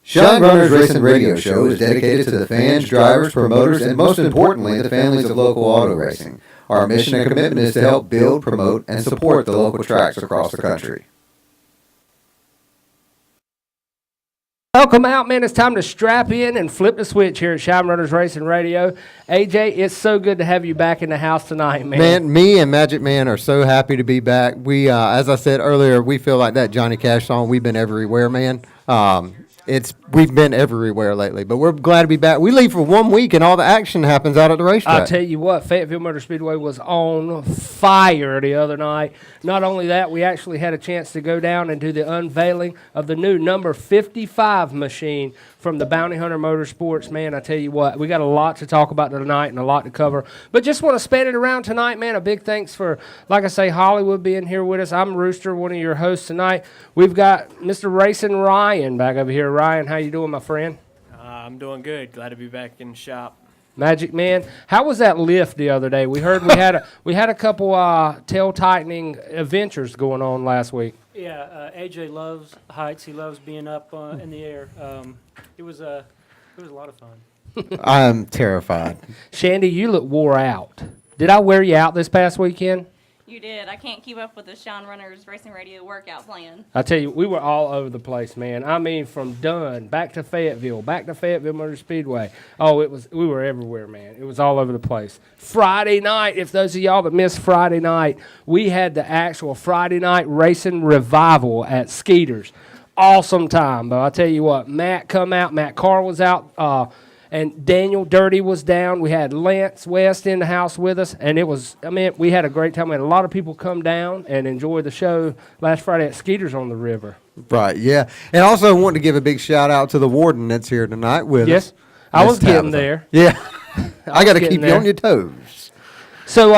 Shine Runner's Racing Radio Show is dedicated to the fans, drivers, promoters, and most importantly, the families of local auto racing. Our mission and commitment is to help build, promote, and support the local tracks across the country. Welcome out, man. It's time to strap in and flip the switch here at Shine Runners Racing Radio. AJ, it's so good to have you back in the house tonight, man. Man, me and Magic Man are so happy to be back. We, as I said earlier, we feel like that Johnny Cash song, We've Been Everywhere, man. We've been everywhere lately, but we're glad to be back. We leave for 1 week, and all the action happens out at the racetrack. I'll tell you what, Fayetteville Motor Speedway was on fire the other night. Not only that, we actually had a chance to go down and do the unveiling of the new number 55 machine from the Bounty Hunter Motorsports. Man, I tell you what, we got a lot to talk about tonight and a lot to cover. But just want to span it around tonight, man. A big thanks for, like I say, Hollywood being here with us. I'm Rooster, one of your hosts tonight. We've got Mr. Racin Ryan back over here. Ryan, how you doing, my friend? I'm doing good. Glad to be back in the shop. Magic Man, how was that lift the other day? We heard we had a couple tail tightening adventures going on last week. Yeah, AJ loves heights. He loves being up in the air. It was a lot of fun. I'm terrified. Shandi, you look wore out. Did I wear you out this past weekend? You did. I can't keep up with the Shine Runners Racing Radio workout plan. I tell you, we were all over the place, man. I mean, from Dunn, back to Fayetteville Motor Speedway. Oh, we were everywhere, man. It was all over the place. Friday night, if those of y'all that missed Friday night, we had the actual Friday night racing revival at Skeeter's. Awesome time, but I tell you what, Matt come out, Matt Carr was out, and Daniel Dirty was down. We had Lance West in the house with us, and we had a great time. We had a lot of people come down and enjoy the show last Friday at Skeeter's on the river. Right, yeah. And also want to give a big shout out to the warden that's here tonight with us. Yes, I was Tabitha. getting there. Yeah. I got to keep you on your toes. So,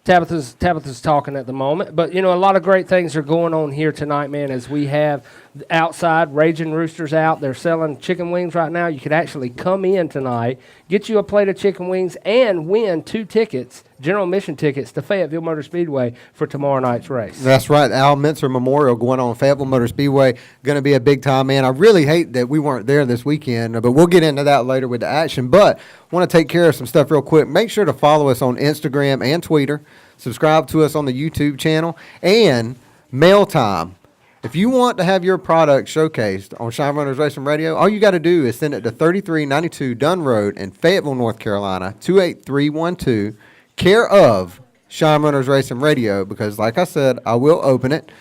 Tabitha's talking at the moment, but, a lot of great things are going on here tonight, man, as we have outside, Raging Roosters out. They're selling chicken wings right now. You could actually come in tonight, get you a plate of chicken wings, and win 2 tickets, general admission tickets, to Fayetteville Motor Speedway for tomorrow night's race. That's right. Al Mentzer Memorial going on Fayetteville Motor Speedway. Going to be a big time, man. I really hate that we weren't there this weekend, but we'll get into that later with the action. But want to take care of some stuff real quick. Make sure to follow us on Instagram and Twitter. Subscribe to us on the YouTube channel. And mail time. If you want to have your product showcased on Shine Runners Racing Radio, all you got to do is send it to 3392 Dunn Road in Fayetteville, North Carolina, 28312, care of Shine Runners Racing Radio, because like I said, I will open it.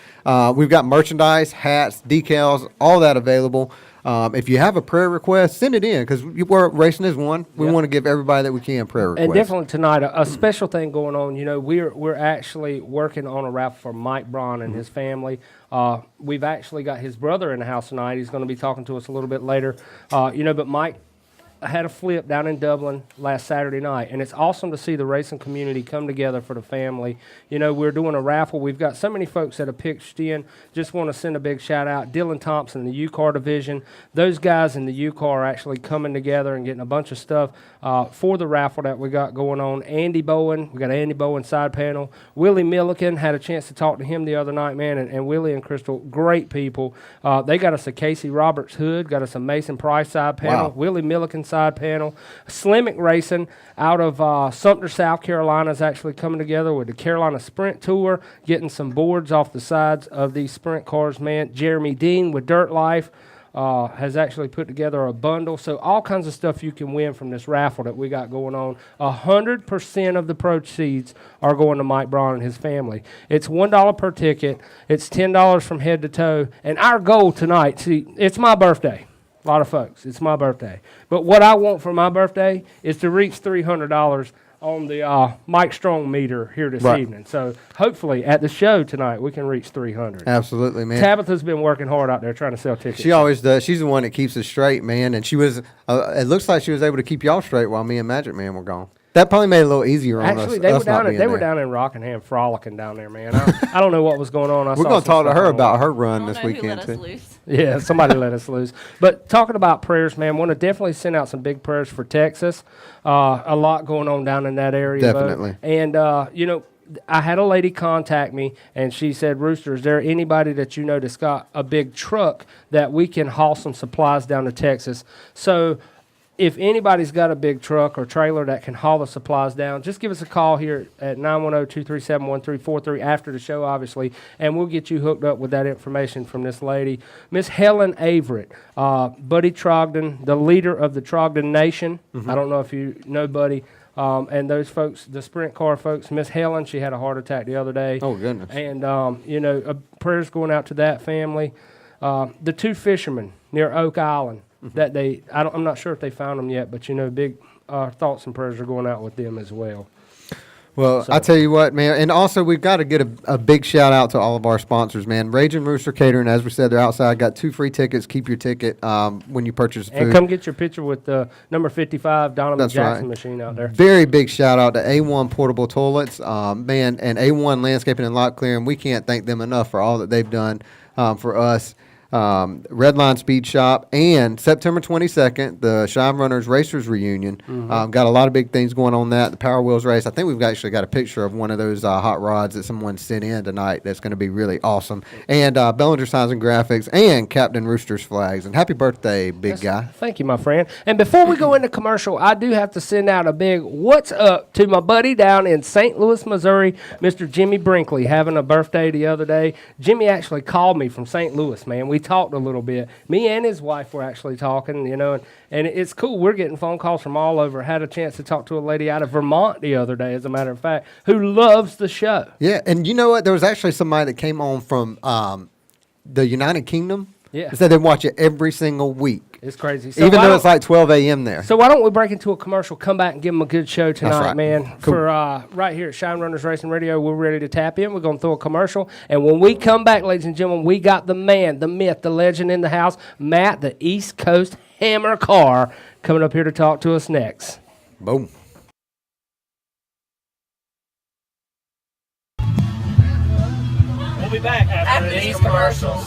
We've got merchandise, hats, decals, all that available. If you have a prayer request, send it in, because racing is one. We want to give everybody that we can prayer requests. And definitely tonight, a special thing going on. We're actually working on a raffle for Mike Braun and his family. We've actually got his brother in the house tonight. He's going to be talking to us a little bit later. But Mike had a flip down in Dublin last Saturday night, and it's awesome to see the racing community come together for the family. We're doing a raffle. We've got so many folks that have pitched in. Just want to send a big shout out. Dylan Thompson, the U-Car division. Those guys in the U-Car are actually coming together and getting a bunch of stuff for the raffle that we got going on. Andy Bowen, we got an Andy Bowen side panel. Willie Milliken, had a chance to talk to him the other night, man, and Willie and Crystal, great people. They got us a Casey Roberts hood, got us a Mason Price side panel. Wow. Willie Milliken side panel. Slimmick Racing out of Sumter, South Carolina is actually coming together with the Carolina Sprint Tour, getting some boards off the sides of these sprint cars, man. Jeremy Dean with Dirt Life has actually put together a bundle. So all kinds of stuff you can win from this raffle that we got going on. 100% of the proceeds are going to Mike Braun and his family. It's $1 per ticket. It's $10 from head to toe. And our goal tonight, see, it's my birthday. A lot of folks. It's my birthday. But what I want for my birthday is to reach $300 on the Mike Strong meter here this evening. So hopefully at the show tonight we can reach 300. Absolutely, man. Tabitha's been working hard out there trying to sell tickets. She always does. She's the one that keeps us straight, man. And she was, it looks like she was able to keep y'all straight while me and Magic Man were gone. That probably made it a little easier on us. Actually, they were down in Rockingham frolicking down there, man. I don't know what was going on. We're going to talk to her about her run this weekend, who let too. us loose. Yeah, somebody let us loose. But talking about prayers, man, want to definitely send out some big prayers for Texas. A lot going on down in that area. Definitely. And, I had a lady contact me, and she said, Rooster, is there anybody that you know that's got a big truck that we can haul some supplies down to Texas? So if anybody's got a big truck or trailer that can haul the supplies down, just give us a call here at 910-237-1343 after the show, obviously, and we'll get you hooked up with that information from this lady. Miss Helen Averett, Buddy Trogdon, the leader of the Trogdon Nation. I don't know if you know Buddy. And those folks, the sprint car folks, Miss Helen, she had a heart attack the other day. Oh, goodness. And, prayers going out to that family. The two fishermen near Oak Island that I'm not sure if they found them yet, but, big thoughts and prayers are going out with them as well. Well, I tell you what, man, and also we've got to get a big shout out to all of our sponsors, man. Racin Rooster Catering, as we said, they're outside. Got 2 free tickets. Keep your ticket when you purchase food. And come get your picture with the number 55 Donovan That's Jackson right. machine out there. Very big shout out to A1 Portable Toilets, man, and A1 Landscaping and Lot Clearing. We can't thank them enough for all that they've done for us. Redline Speed Shop, and September 22nd, the Shine Runners Racers Reunion. Got a lot of big things going on that. The Power Wheels race. I think we've actually got a picture of one of those hot rods that someone sent in tonight that's going to be really awesome. And Bellinger Signs and Graphics, and Captain Rooster's Flags. And happy birthday, big guy. Thank you, my friend. And before we go into commercial, I do have to send out a big what's up to my buddy down in St. Louis, Missouri, Mr. Jimmy Brinkley, having a birthday the other day. Jimmy actually called me from St. Louis, man. We talked a little bit. Me and his wife were actually talking, and it's cool. We're getting phone calls from all over. Had a chance to talk to a lady out of Vermont the other day, as a matter of fact, who loves the show. Yeah, and you know what? There was actually somebody that came on from the United Kingdom. Yeah. They said they watch it every single week. It's crazy. Even though it's like 12 a.m. there. So why don't we break into a commercial, come back and give them a good show tonight, right. man. Cool. For right here at Shine Runners Racing Radio, we're ready to tap in. We're going to throw a commercial. And when we come back, ladies and gentlemen, we got the man, the myth, the legend in the house, Matt, the East Coast Hammer Carr, coming up here to talk to us next. Boom. We'll be back after these commercials.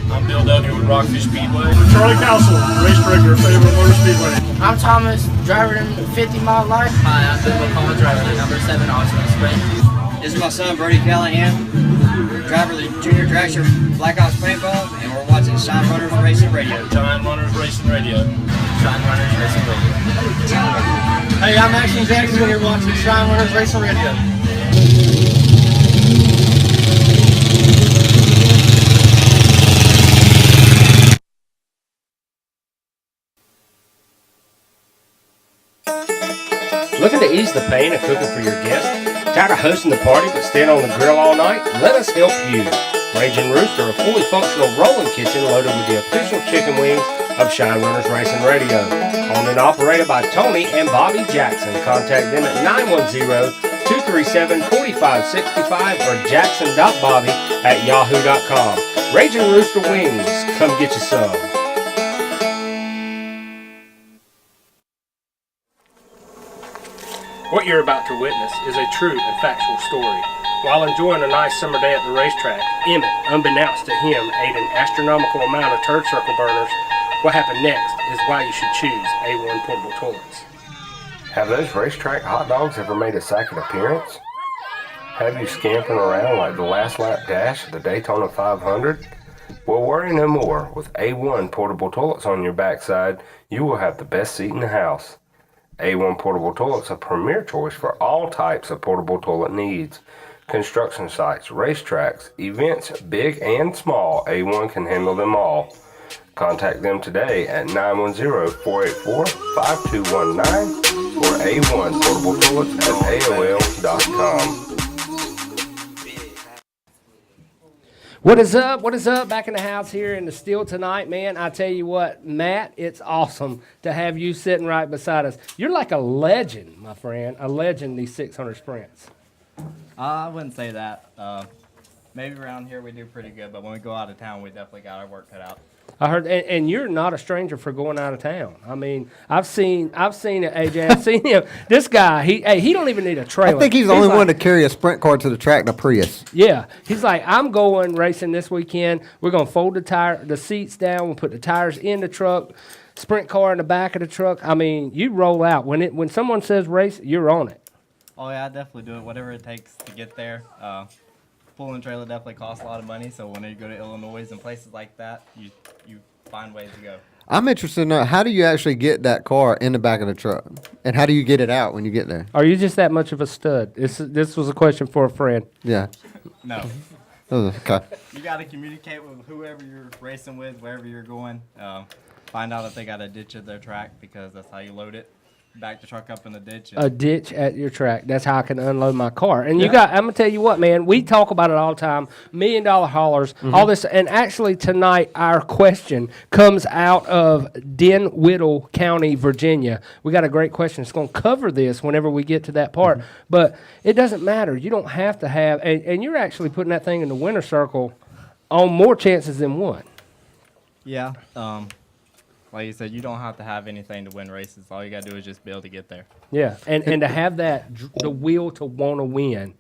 I'm Bill Duggan with Rockfish Speedway. Charlie Castle, race director of Fayetteville Motor Speedway. I'm Thomas, driver in 50 Mile Life. Hi, I'm Bill McCall, driver of the number 7 Austin Sprint. This is my son, Brody Callahan, driver of the Junior Dragster Black Ops Paintball, and we're watching Shine Runners Racing Radio. Shine Runners Racing Radio. Shine Runners Racing Radio. Hey, I'm Action Jackson, we're watching Shine Runners Racing Radio. Looking to ease the pain of cooking for your guests? Tired of hosting the party but staying on the grill all night? Let us help you. Raging Rooster, a fully functional rolling kitchen loaded with the official chicken wings of Shine Runners Racing Radio. Owned and operated by Tony and Bobby Jackson. Contact them at 910-237-4565 or jackson.bobby@yahoo.com. Raging Rooster Wings, come get you some. What you're about to witness is a true and factual story. While enjoying a nice summer day at the racetrack, Emmett, unbeknownst to him, ate an astronomical amount of turd circle burners. What happened next is why you should choose A1 Portable Toilets. Have those racetrack hot dogs ever made a second appearance? Have you scampering around like the last lap dash of the Daytona 500? Well, worry no more. With A1 Portable Toilets on your backside, you will have the best seat in the house. A1 Portable Toilets, a premier choice for all types of portable toilet needs. Construction sites, racetracks, events, big and small, A1 can handle them all. Contact them today at 910-484-5219 or A1 Portable Toilets at AOL.com. What is up? What is up? Back in the house here in the Steel tonight, man. I tell you what, Matt, it's awesome to have you sitting right beside us. You're like a legend, my friend. A legend, these 600 sprints. I wouldn't say that. Maybe around here we do pretty good, but when we go out of town, we definitely got our work cut out. I heard, and you're not a stranger for going out of town. I mean, I've seen it, AJ. I've seen him. This guy, he don't even need a trailer. I think he's the only one to carry a sprint car to the track in a Prius. Yeah, he's like, I'm going racing this weekend. We're gonna fold the seats down. We'll put the tires in the truck. Sprint car in the back of the truck. I mean, you roll out when someone says race, you're on it. Oh yeah, I definitely do it. Whatever it takes to get there. Pulling a trailer definitely costs a lot of money. So when you go to Illinois and places like that, you find ways to go. I'm interested to know, how do you actually get that car in the back of the truck? And how do you get it out when you get there? Are you just that much of a stud? This was a question for a friend. Yeah. No. Okay. You got to communicate with whoever you're racing with, wherever you're going. Find out if they got a ditch at their track, because that's how you load it. Back the truck up in the ditch. A ditch at your track. That's how I can unload my car. And I'm going to tell you what, man, we talk about it all the time. $1 million haulers, all this. And actually tonight, our question comes out of Dinwiddle County, Virginia. We got a great question. It's going to cover this whenever we get to that part. But it doesn't matter. You don't have to have, and you're actually putting that thing in the winner's circle on more chances than one. Yeah. Like you said, you don't have to have anything to win races. All you got to do is just be able to get there. Yeah, and to have that, the will to want to win.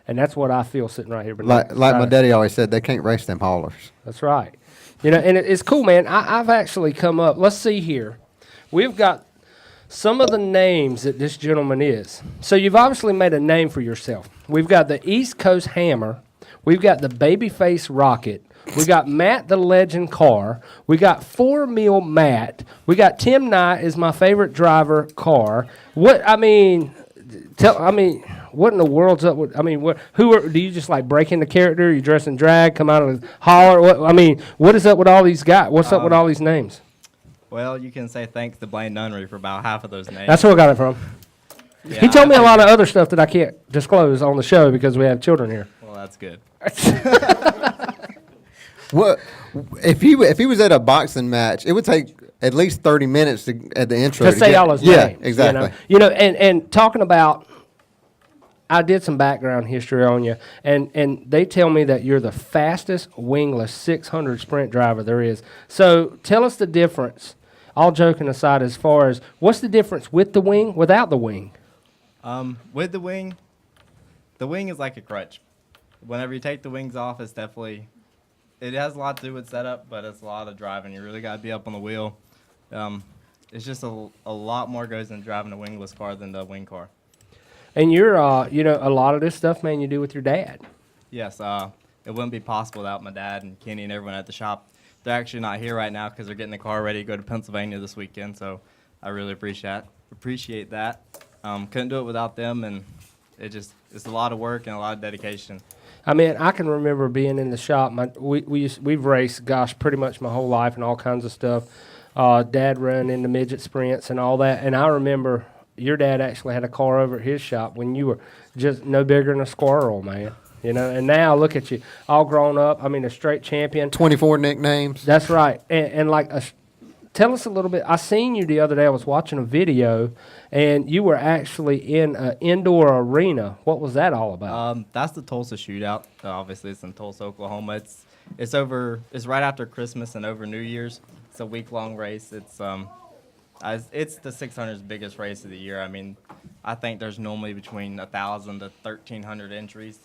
And that's what I feel sitting right here. Like my daddy always said, they can't race them haulers. That's right. You know, and it's cool, man. I've actually come up. Let's see here. We've got some of the names that this gentleman is. So you've obviously made a name for yourself. We've got the East Coast Hammer. We've got the Babyface Rocket. We got Matt the Legend Carr. We got 4 Meal Matt. We got Tim Knight is my favorite driver Carr. What in the world's up with? Do you just like break into character? You dress in drag, come out of the holler? What is up with all these guys? What's up with all these names? Well, you can say thanks to Blaine Nunnery for about half of those names. That's where I got it from. Yeah, he told me a lot of other stuff that I can't disclose on the show because we have children here. Well, that's good. What if he was at a boxing match? It would take at least 30 minutes at the intro to say all his names. Yeah, exactly. You know, and talking about, I did some background history on you, and they tell me that you're the fastest wingless 600 sprint driver there is. So tell us the difference. All joking aside, as far as what's the difference with the wing, without the wing? With the wing is like a crutch. Whenever you take the wings off, it's definitely. It has a lot to do with setup, but it's a lot of driving. You really got to be up on the wheel. It's just a lot more goes into driving a wingless car than the wing car. And you're, a lot of this stuff, man, you do with your dad. Yes, it wouldn't be possible without my dad and Kenny and everyone at the shop. They're actually not here right now because they're getting the car ready to go to Pennsylvania this weekend, so I really appreciate that. Couldn't do it without them, and it's a lot of work and a lot of dedication. I mean, I can remember being in the shop. We've raced, pretty much my whole life and all kinds of stuff. Dad ran into midget sprints and all that. And I remember your dad actually had a car over at his shop when you were just no bigger than a squirrel, man. You know, and now look at you, all grown up. I mean, a straight champion. 24 nicknames. That's right. And tell us a little bit. I seen you the other day. I was watching a video, and you were actually in an indoor arena. What was that all about? That's the Tulsa Shootout. Obviously, it's in Tulsa, Oklahoma. It's right after Christmas and over New Year's. It's a week-long race. It's the 600's biggest race of the year. I mean, I think there's normally between 1,000 to 1,300 entries.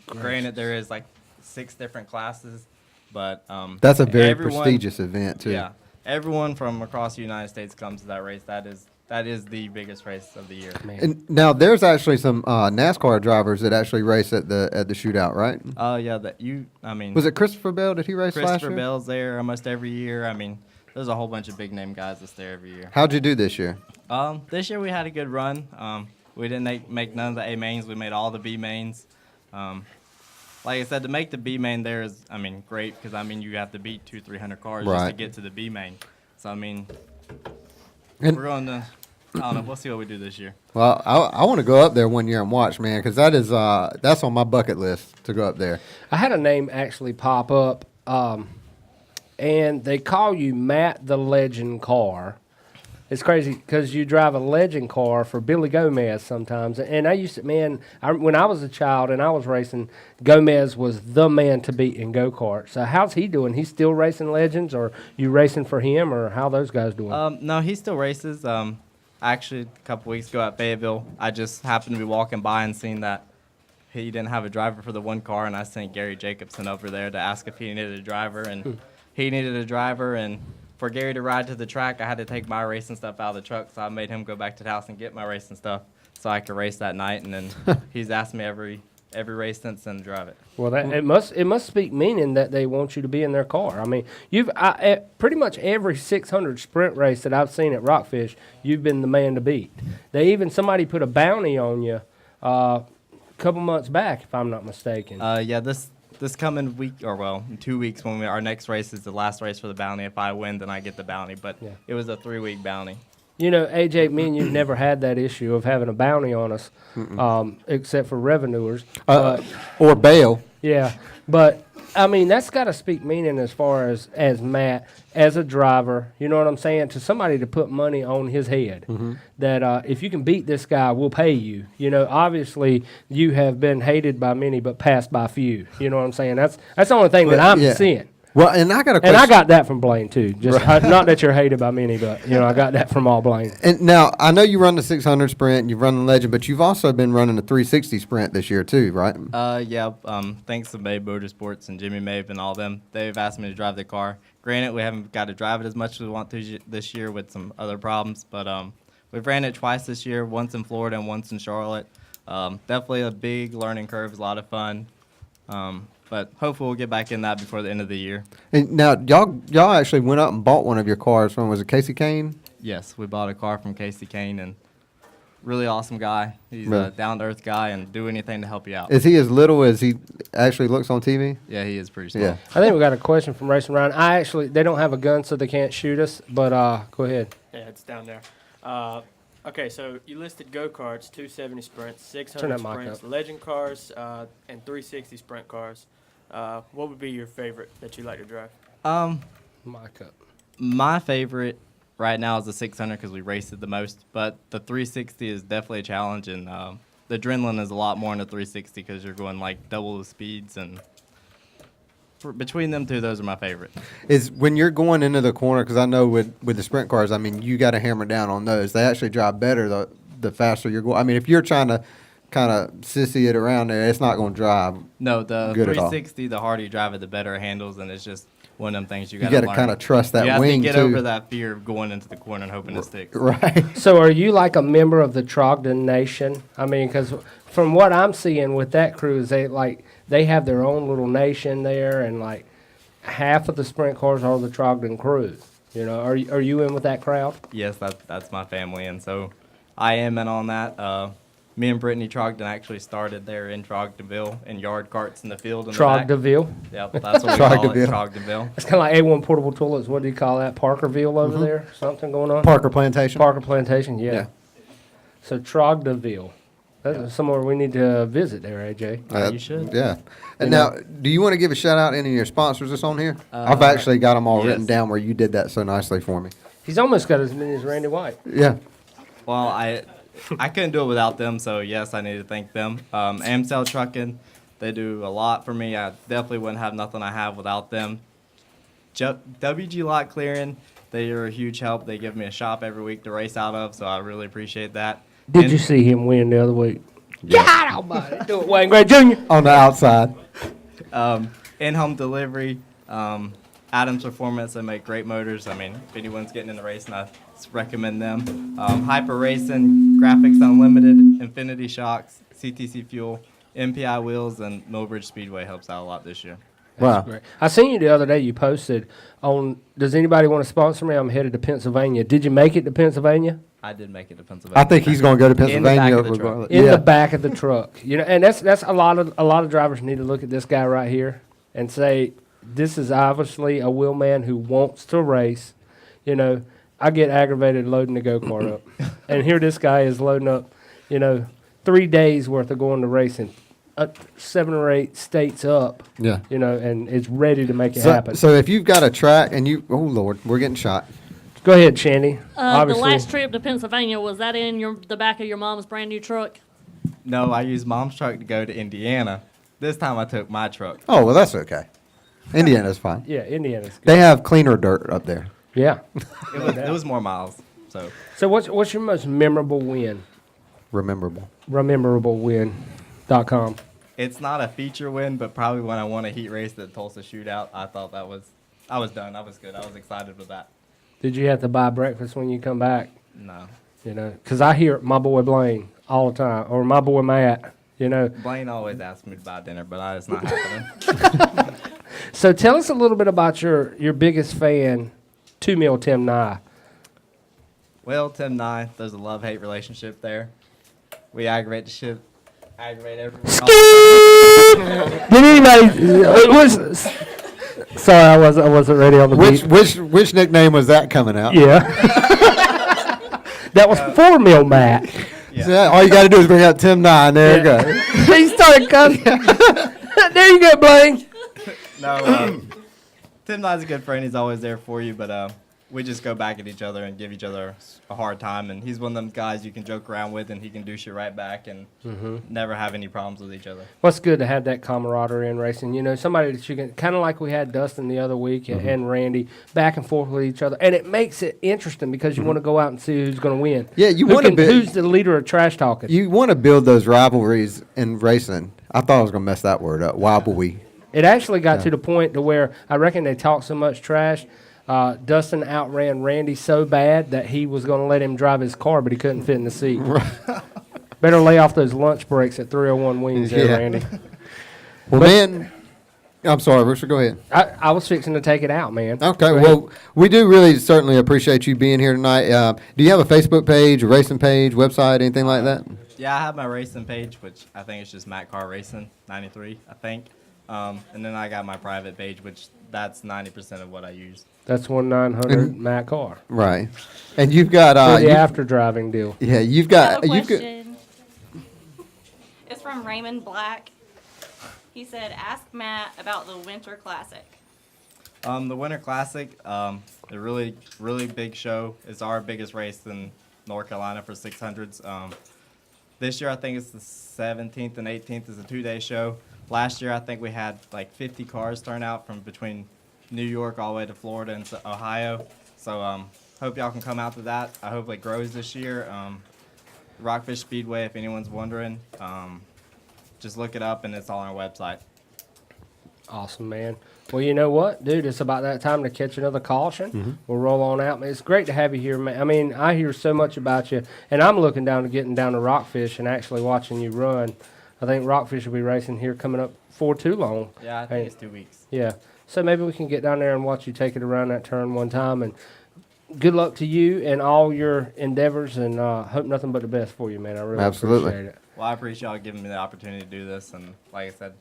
Granted, there is like 6 different classes, but that's a very prestigious event too. Yeah. Everyone from across the United States comes to that race. That is the biggest race of the year. Man. And now there's actually some NASCAR drivers that actually race at the shootout, right? Yeah. Was it Christopher Bell? Did he race last year? Christopher Bell's there almost every year. I mean, there's a whole bunch of big name guys that's there every year. How'd you do this year? This year we had a good run. We didn't make none of the A mains. We made all the B mains. Like I said, to make the B main there is, great because, you have to beat 200-300 cars just to get to the B main. So, we're going to, I don't know, we'll see what we do this year. Well, I want to go up there one year and watch, man, because that's on my bucket list to go up there. I had a name actually pop up, and they call you Matt the Legend Carr. It's crazy because you drive a legend car for Billy Gomez sometimes. And I used to, when I was a child and I was racing, Gomez was the man to beat in go-karts. So how's he doing? He's still racing legends, or you racing for him, or how those guys doing? No, he still races. Actually, a couple weeks ago at Fayetteville, I just happened to be walking by and seen that he didn't have a driver for the one car, and I sent Gary Jacobson over there to ask if he needed a driver, and he needed a driver, and for Gary to ride to the track, I had to take my racing stuff out of the truck, so I made him go back to the house and get my racing stuff. so I could race that night. And then he's asked me every race since then to drive it. Well, that it must speak meaning that they want you to be in their car. I mean, pretty much every 600 sprint race that I've seen at Rockfish, you've been the man to beat. Somebody put a bounty on you a couple months back, if I'm not mistaken. Yeah, this coming week, in 2 weeks, when our next race is the last race for the bounty. If I win, then I get the bounty. But it was a 3-week bounty. You know, AJ, me and you've never had that issue of having a bounty on us, except for revenuers. Or bail. Yeah, but I mean that's got to speak meaning as far as Matt, as a driver. You know what I'm saying? To somebody to put money on his head, that if you can beat this guy, we'll pay you. You know, obviously you have been hated by many, but passed by few. You know what I'm saying? That's the only thing that I'm seeing. Well, and I got a question. And I got that from Blaine too. Just not that you're hated by many, but I got that from all Blaine. And now I know you run the 600 sprint, you've run the Legend, but you've also been running the 360 sprint this year too, right? Yeah. Thanks to May Motorsports and Jimmy Mabe and all them, they've asked me to drive the car. Granted, we haven't got to drive it as much as we want to this year with some other problems, but we've ran it twice this year, once in Florida and once in Charlotte. Definitely a big learning curve, a lot of fun. But hopefully we'll get back in that before the end of the year. And now, y'all actually went up and bought one of your cars from, was it Casey Kane? Yes, we bought a car from Casey Kane, and really awesome guy. He's a down-to-earth guy and do anything to help you out. Is he as little as he actually looks on TV? Yeah, he is pretty small. Yeah. I think we got a question from Racin Ryan. They don't have a gun, so they can't shoot us, but go ahead. Yeah, it's down there. Okay, so you listed go-karts, 270 sprints, 600 sprints, legend cars, and 360 sprint cars. What would be your favorite that you like to drive? My favorite right now is the 600 because we raced it the most, but the 360 is definitely a challenge, and the adrenaline is a lot more in the 360 because you're going like double the speeds, and between them two, those are my favorite. Is when you're going into the corner, because I know with the sprint cars, I mean, you got to hammer down on those. They actually drive better the faster you're going. I mean, if you're trying to kind of sissy it around there, it's not going to drive. No, the good 360, the harder you drive it, the better it handles, and it's just one of them things you got to kind of trust that wing, you have to get too. over that fear of going into the corner and hoping it sticks. Right. So are you like a member of the Trogdon Nation? I mean, because from what I'm seeing with that crew is they have their own little nation there, and like half of the sprint cars are the Trogdon crew. You know, are you in with that crowd? Yes, that's my family, and so I am in on that. Me and Brittany Trogdon actually started there in Trogdonville in yard carts in the field. Trogdonville? Yep, that's what we call it, Trogdonville. It's kind of like A1 portable toilets. What do you call that? Parkerville over there? Something going on? Parker Plantation. Parker Plantation, yeah. So Trogdonville. That's somewhere we need to visit there, AJ. You should. Yeah. And now, do you want to give a shout out to any of your sponsors that's on here? I've actually got them all written down where you did that so nicely for me. He's almost got as many as Randy White. Yeah. Well, I couldn't do it without them, so yes, I need to thank them. Amstel Trucking, they do a lot for me. I definitely wouldn't have nothing I have without them. WG Lot Clearing, they are a huge help. They give me a shop every week to race out of, so I really appreciate that. Did you see him win the other week? God almighty. Do it, Wayne Gray Jr. On the outside. In-home delivery, Adams Performance, they make great motors. I mean, if anyone's getting in the race, I recommend them. Hyper Racing, Graphics Unlimited, Infinity Shocks, CTC Fuel, MPI Wheels, and Millbridge Speedway helps out a lot this year. That's great. I seen you the other day. You posted on, does anybody want to sponsor me? I'm headed to Pennsylvania. Did you make it to Pennsylvania? I did make it to Pennsylvania. I think he's going to go to Pennsylvania. In the back of the truck. You know, and that's a lot of drivers need to look at this guy right here and say, this is obviously a wheel man who wants to race. You know, I get aggravated loading the go-kart up. And here this guy is loading up, 3 days worth of going to racing. 7 or 8 states up, and it's ready to make it happen. So if you've got a track and oh Lord, we're getting shot. Go ahead, Shandi. The last trip to Pennsylvania, was that in the back of your mom's brand new truck? No, I used Mom's truck to go to Indiana. This time I took my truck. Oh, well, that's okay. Indiana's fine. Yeah, Indiana's good. They have cleaner dirt up there. Yeah. It was more miles. So what's your most memorable win? Rememberable win.com. It's not a feature win, but probably when I won a heat race at Tulsa Shootout, I thought I was done. I was good. I was excited with that. Did you have to buy breakfast when you come back? No. Because I hear my boy Blaine all the time, or my boy Matt. You know. Blaine always asks me to buy dinner, but it's not happening. So tell us a little bit about your biggest fan, 2 Mil Tim Nye. Well, Tim Nye, there's a love-hate relationship there. We aggravate everyone. Did anybody? Sorry, I wasn't ready on the beat. Which nickname was that coming out? Yeah. That was 4 Mil Matt. Yeah. So all you got to do is bring out Tim Nye, and there you go. He started cussing. There you go, Blaine. No, Tim Nye's a good friend. He's always there for you, but we just go back at each other and give each other a hard time. And he's one of them guys you can joke around with, and he can do shit right back and never have any problems with each other. Well, it's good to have that camaraderie in racing. You know, somebody that you can, kind of like we had Dustin the other week and Randy, back and forth with each other. And it makes it interesting because you want to go out and see who's going to win. Yeah, you want to who's the leader of trash talking. You want to build those rivalries in racing. I thought I was going to mess that word up. Rivalry. It actually got to the point to where I reckon they talked so much trash. Dustin outran Randy so bad that he was going to let him drive his car, but he couldn't fit in the seat. Better lay off those lunch breaks at 301 Wings there, Randy. Well, man, I'm sorry, Rooster, go ahead. I was fixing to take it out, man. Okay, well, we do really certainly appreciate you being here tonight. Do you have a Facebook page, a racing page, website, anything like that? Yeah, I have my racing page, which I think it's just Matt Carr Racing 93, I think. And then I got my private page, which that's 90% of what I use. That's 1-900 Matt Carr. Right. And you've got for the after driving deal. Yeah, you've I got have a question. It's from Raymond Black. He said, "Ask Matt about the Winter Classic." The Winter Classic, a really, really big show. It's our biggest race in North Carolina for 600s. This year, I think it's the 17th and 18th is a 2-day show. Last year, I think we had like 50 cars turn out from between New York all the way to Florida and to Ohio. So hope y'all can come out to that. I hope it grows this year. Rockfish Speedway, if anyone's wondering, just look it up and it's all on our website. Awesome, man. Well, you know what, dude? It's about that time to catch another caution. We'll roll on out, man. It's great to have you here, man. I mean, I hear so much about you, and I'm looking down to getting down to Rockfish and actually watching you run. I think Rockfish will be racing here coming up for too long. Yeah, I think it's 2 weeks. Yeah. So maybe we can get down there and watch you take it around that turn one time. And good luck to you and all your endeavors, and hope nothing but the best for you, man. I really appreciate it. Well, I appreciate y'all giving me the opportunity to do this. And like I said,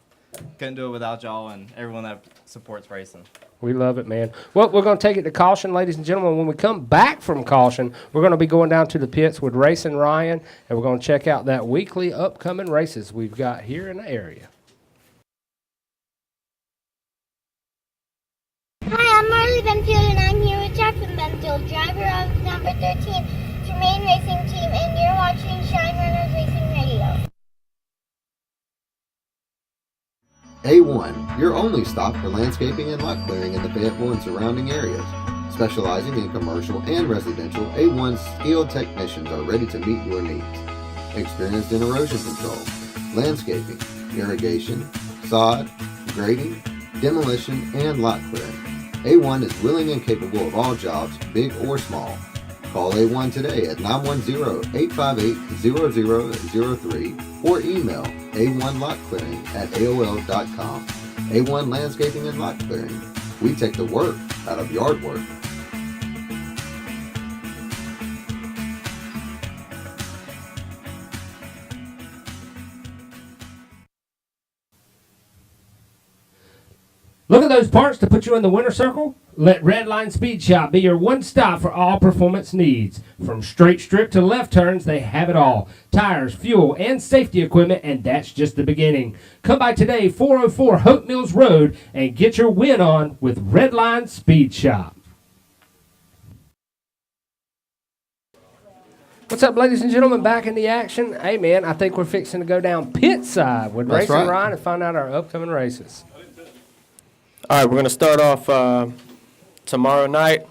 couldn't do it without y'all and everyone that supports racing. We love it, man. Well, we're going to take it to caution, ladies and gentlemen. When we come back from caution, we're going to be going down to the pits with Racin Ryan, and we're going to check out that weekly upcoming races we've got here in the area. Hi, I'm Marley Benfield, and I'm here with Jackson Benfield, driver of number 13, Tremaine Racing Team, and you're watching Shine Runners Racing Radio. A1, your only stop for landscaping and lot clearing in the Fayetteville and surrounding areas. Specializing in commercial and residential, A1's skilled technicians are ready to meet your needs. Experienced in erosion control, landscaping, irrigation, sod, grading, demolition, and lot clearing. A1 is willing and capable of all jobs, big or small. Call A1 today at 910-858-0003 or email a1lotclearing@aol.com. A1 Landscaping and Lot Clearing. We take the work out of yard work. Look at those parts to put you in the winner circle? Let Redline Speed Shop be your one stop for all performance needs. From straight strip to left turns, they have it all. Tires, fuel, and safety equipment, and that's just the beginning. Come by today, 404 Hope Mills Road, and get your win on with Redline Speed Shop. What's up, ladies and gentlemen? Back in the action. Hey, man, I think we're fixing to go down pit side with Racin Ryan and find out our upcoming races. All right, we're going to start off tomorrow night.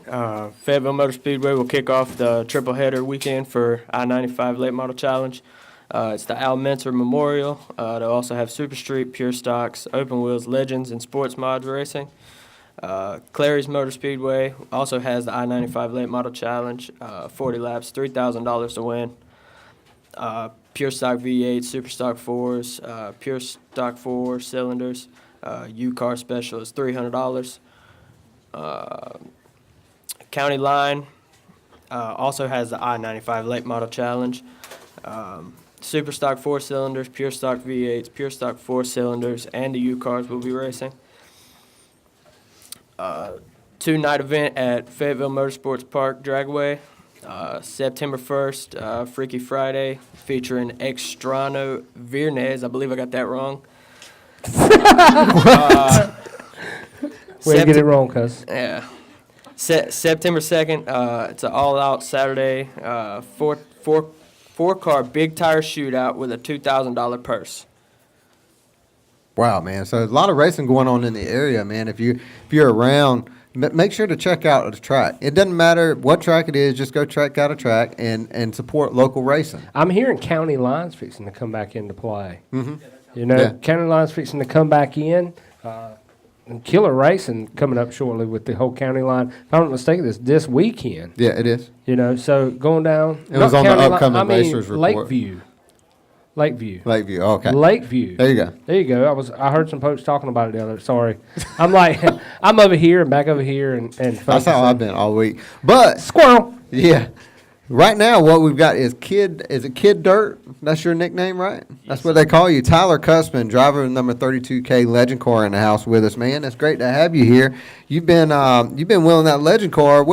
Fayetteville Motor Speedway will kick off the triple header weekend for I-95 Late Model Challenge. It's the Al Mentzer Memorial. They'll also have Super Street, Pure Stocks, Open Wheels, Legends, and Sports Mods Racing. Clary's Motor Speedway also has the I-95 Late Model Challenge, 40 laps, $3,000 to win. pure stock V8, super stock 4s, pure stock 4 cylinders. U-Car special is $300. County line also has the I-95 late model challenge. Super stock 4 cylinders, pure stock V8s, pure stock 4 cylinders, and the U-Cars will be racing. 2-night event at Fayetteville Motorsports Park Dragway. September 1st, Freaky Friday, featuring Extrano Viernes. I believe I got that wrong. Way to get it wrong, cuz. Yeah. September 2nd, it's an all-out Saturday, four-car big tire shootout with a $2,000 purse. Wow, man. So a lot of racing going on in the area, man. If you're around, make sure to check out the track. It doesn't matter what track it is, just go check out a track and support local racing. I'm hearing county lines fixing to come back into play. Mm-hmm. You know, county lines fixing to come back in. And killer racing coming up shortly with the whole county line. If I'm not mistaken, this weekend. Yeah, it is. You know, so going down. It was on the upcoming racers report. Lakeview. Okay. Lakeview. There you go. I heard some folks talking about it the other. Sorry, I'm like I'm over here and back over here and. That's how I've been all week. But squirrel. Yeah. Right now, what we've got is Kid Dirt. That's your nickname, right? Yes, that's what they call you. Tyler Kussman, driver of number 32K Legend Car in the house with us, man. It's great to have you here. You've been wheeling that Legend Car.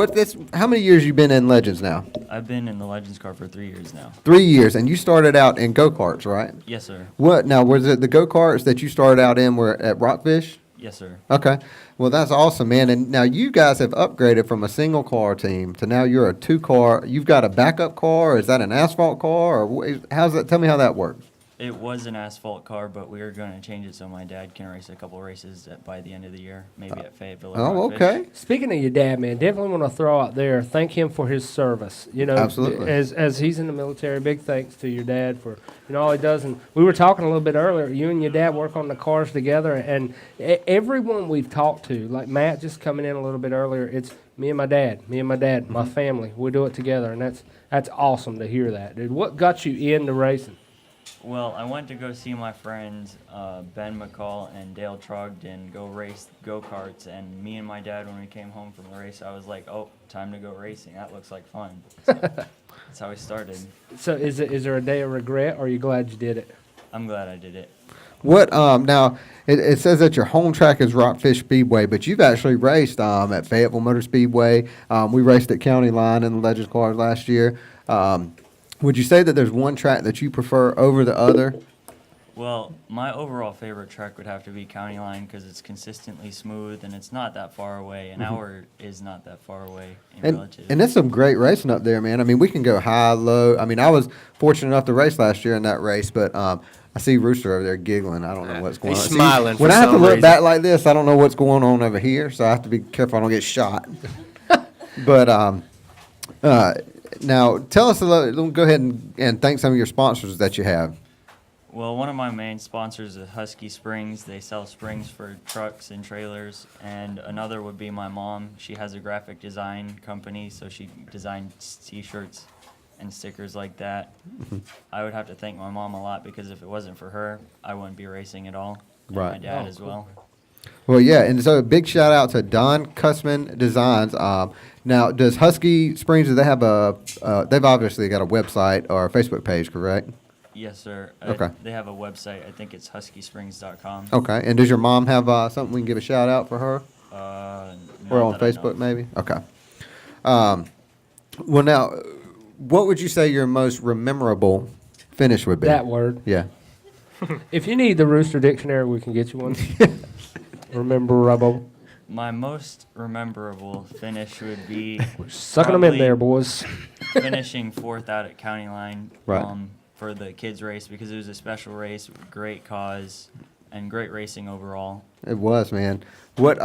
How many years you been in Legends now? I've been in the Legends car for 3 years now. 3 years, and you started out in go-karts, right? Yes, sir. What now? Was it the go-karts that you started out in were at Rockfish? Yes, sir. Okay. Well, that's awesome, man. And now you guys have upgraded from a single car team to now you're a 2-car. You've got a backup car. Or is that an asphalt car? Or how's that? Tell me how that works. It was an asphalt car, but we are going to change it so my dad can race a couple races by the end of the year, maybe at Fayetteville. Oh, okay. Speaking of your dad, man, definitely want to throw out there, thank him for his service. You know, absolutely. As he's in the military, big thanks to your dad for all he does. And we were talking a little bit earlier. You and your dad work on the cars together, and everyone we've talked to, like Matt, just coming in a little bit earlier, it's me and my dad, my family. We do it together, and that's awesome to hear that, dude. What got you into racing? Well, I went to go see my friends Ben McCall and Dale Trogdon go race go-karts, and me and my dad, when we came home from the race, I was like, oh, time to go racing. That looks like fun. So that's how we started. So is there a day of regret, or are you glad you did it? I'm glad I did it. What now? It says that your home track is Rockfish Speedway, but you've actually raced at Fayetteville Motor Speedway. We raced at County Line in the Legends cars last year. Would you say that there's one track that you prefer over the other? Well, my overall favorite track would have to be County Line because it's consistently smooth and it's not that far away. An hour is not that far away in relative. And there's some great racing up there, man. I mean, we can go high, low. I mean, I was fortunate enough to race last year in that race, but I see Rooster over there giggling. I don't know what's going on. He's smiling. When I have to look back like this, I don't know what's going on over here, so I have to be careful I don't get shot. But now, tell us a little. Go ahead and thank some of your sponsors that you have. Well, one of my main sponsors is Husky Springs. They sell springs for trucks and trailers. And another would be my mom. She has a graphic design company, so she designs T-shirts and stickers like that. I would have to thank my mom a lot because if it wasn't for her, I wouldn't be racing at all. And right. my dad as well. Well, yeah, and so a big shout out to Don Kussman Designs. Now, does Husky Springs, do they have they've obviously got a website or a Facebook page, correct? Yes, sir. Okay. They have a website. I think it's huskysprings.com. Okay, and does your mom have something we can give a shout out for her? Or on that I know Facebook of. maybe? Okay. Well, now, what would you say your most memorable finish would be? That word. Yeah. If you need the Rooster dictionary, we can get you one. Rememberable. My most memorable finish would be sucking them in there, boys. Finishing fourth out at County Line Right. For the kids race because it was a special race, great cause, and great racing overall. It was, man. What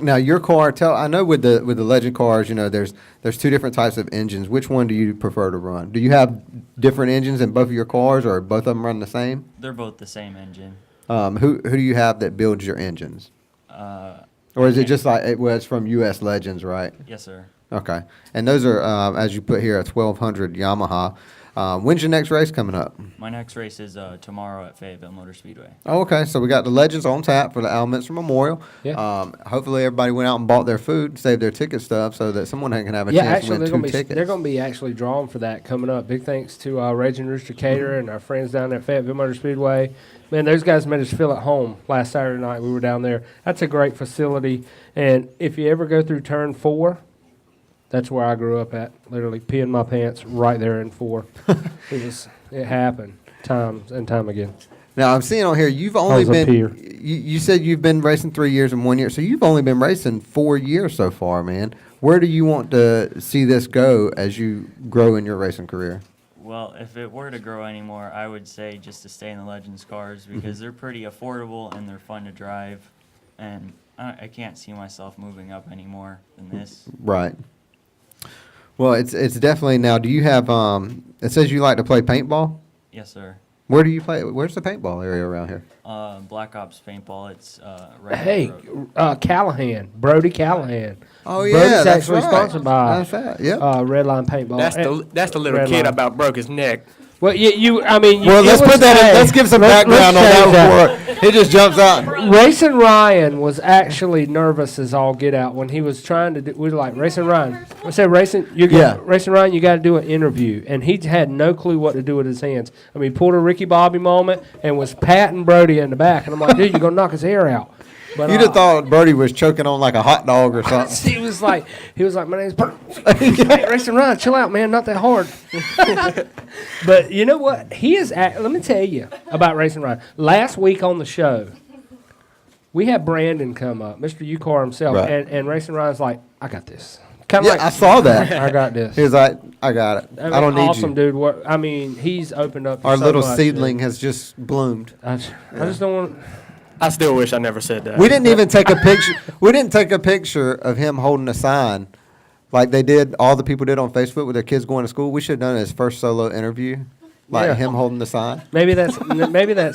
now your car? I know with the Legend cars, you know, there's two different types of engines. Which one do you prefer to run? Do you have different engines in both of your cars, or both of them run the same? They're both the same engine. Who do you have that builds your engines? Or is it just like it was from U.S. Legends, right? Yes, sir. Okay. And those are, as you put here, a 1200 Yamaha. When's your next race coming up? My next race is tomorrow at Fayetteville Motor Speedway. Oh, okay. So we got the Legends on tap for the Al Minster Memorial. Yeah. Hopefully everybody went out and bought their food, saved their ticket stuff, so that someone can have a chance to win two tickets. They're going to be actually drawn for that coming up. Big thanks to Racin Rooster Catering and our friends down at Fayetteville Motor Speedway. Man, those guys made us feel at home last Saturday night. We were down there. That's a great facility. And if you ever go through turn 4, that's where I grew up at, literally peeing my pants right there in 4. It happened time and time again. Now, I'm seeing on here, you've only been, you said you've been racing 3 years and 1 year, so you've only been racing 4 years so far, man. Where do you want to see this go as you grow in your racing career? Well, if it were to grow anymore, I would say just to stay in the Legends cars because they're pretty affordable and they're fun to drive. And I can't see myself moving up any more than this. Right. Well, it's definitely now. Do you have? It says you like to play paintball. Yes, sir. Where do you play? Where's the paintball area around here? Black Ops paintball. It's right. Hey, Callahan, Brody Callahan. Oh yeah, Brody's that's actually right. sponsored by That's right. Yep. Red Line Paintball. That's the little Red kid Line. about broke his neck. Well, Well, let's put that in. Let's give some background on that before he just jumps out. Racin Ryan was actually nervous as all get out when he was trying to do. We were like, Racin Ryan. I said, Racin Ryan, you got to do an interview, and he had no clue what to do with his hands. I mean, he pulled a Ricky Bobby moment and was patting Brody in the back, and I'm like, dude, you're gonna knock his hair out. But You'd have thought Brody was choking on like a hot dog or something. he was like, my name's Brody. Hey, Racin Ryan, chill out, man, not that hard. But you know what? He is. Let me tell you about Racin Ryan. Last week on the show, we had Brandon come up, Mr. Carr himself, Right. and Racin Ryan's like, I got this. Kind Yeah, I saw that. I got this. He was like, I got it. I don't need awesome, you. dude. What I mean, he's opened up. Our so little much, seedling dude. has just bloomed. I just don't want. I still wish I never said that. We didn't even take a picture. We didn't take a picture of him holding a sign, like they did. All the people did on Facebook with their kids going to school. We should have done his first solo interview, like him holding the sign. Maybe that's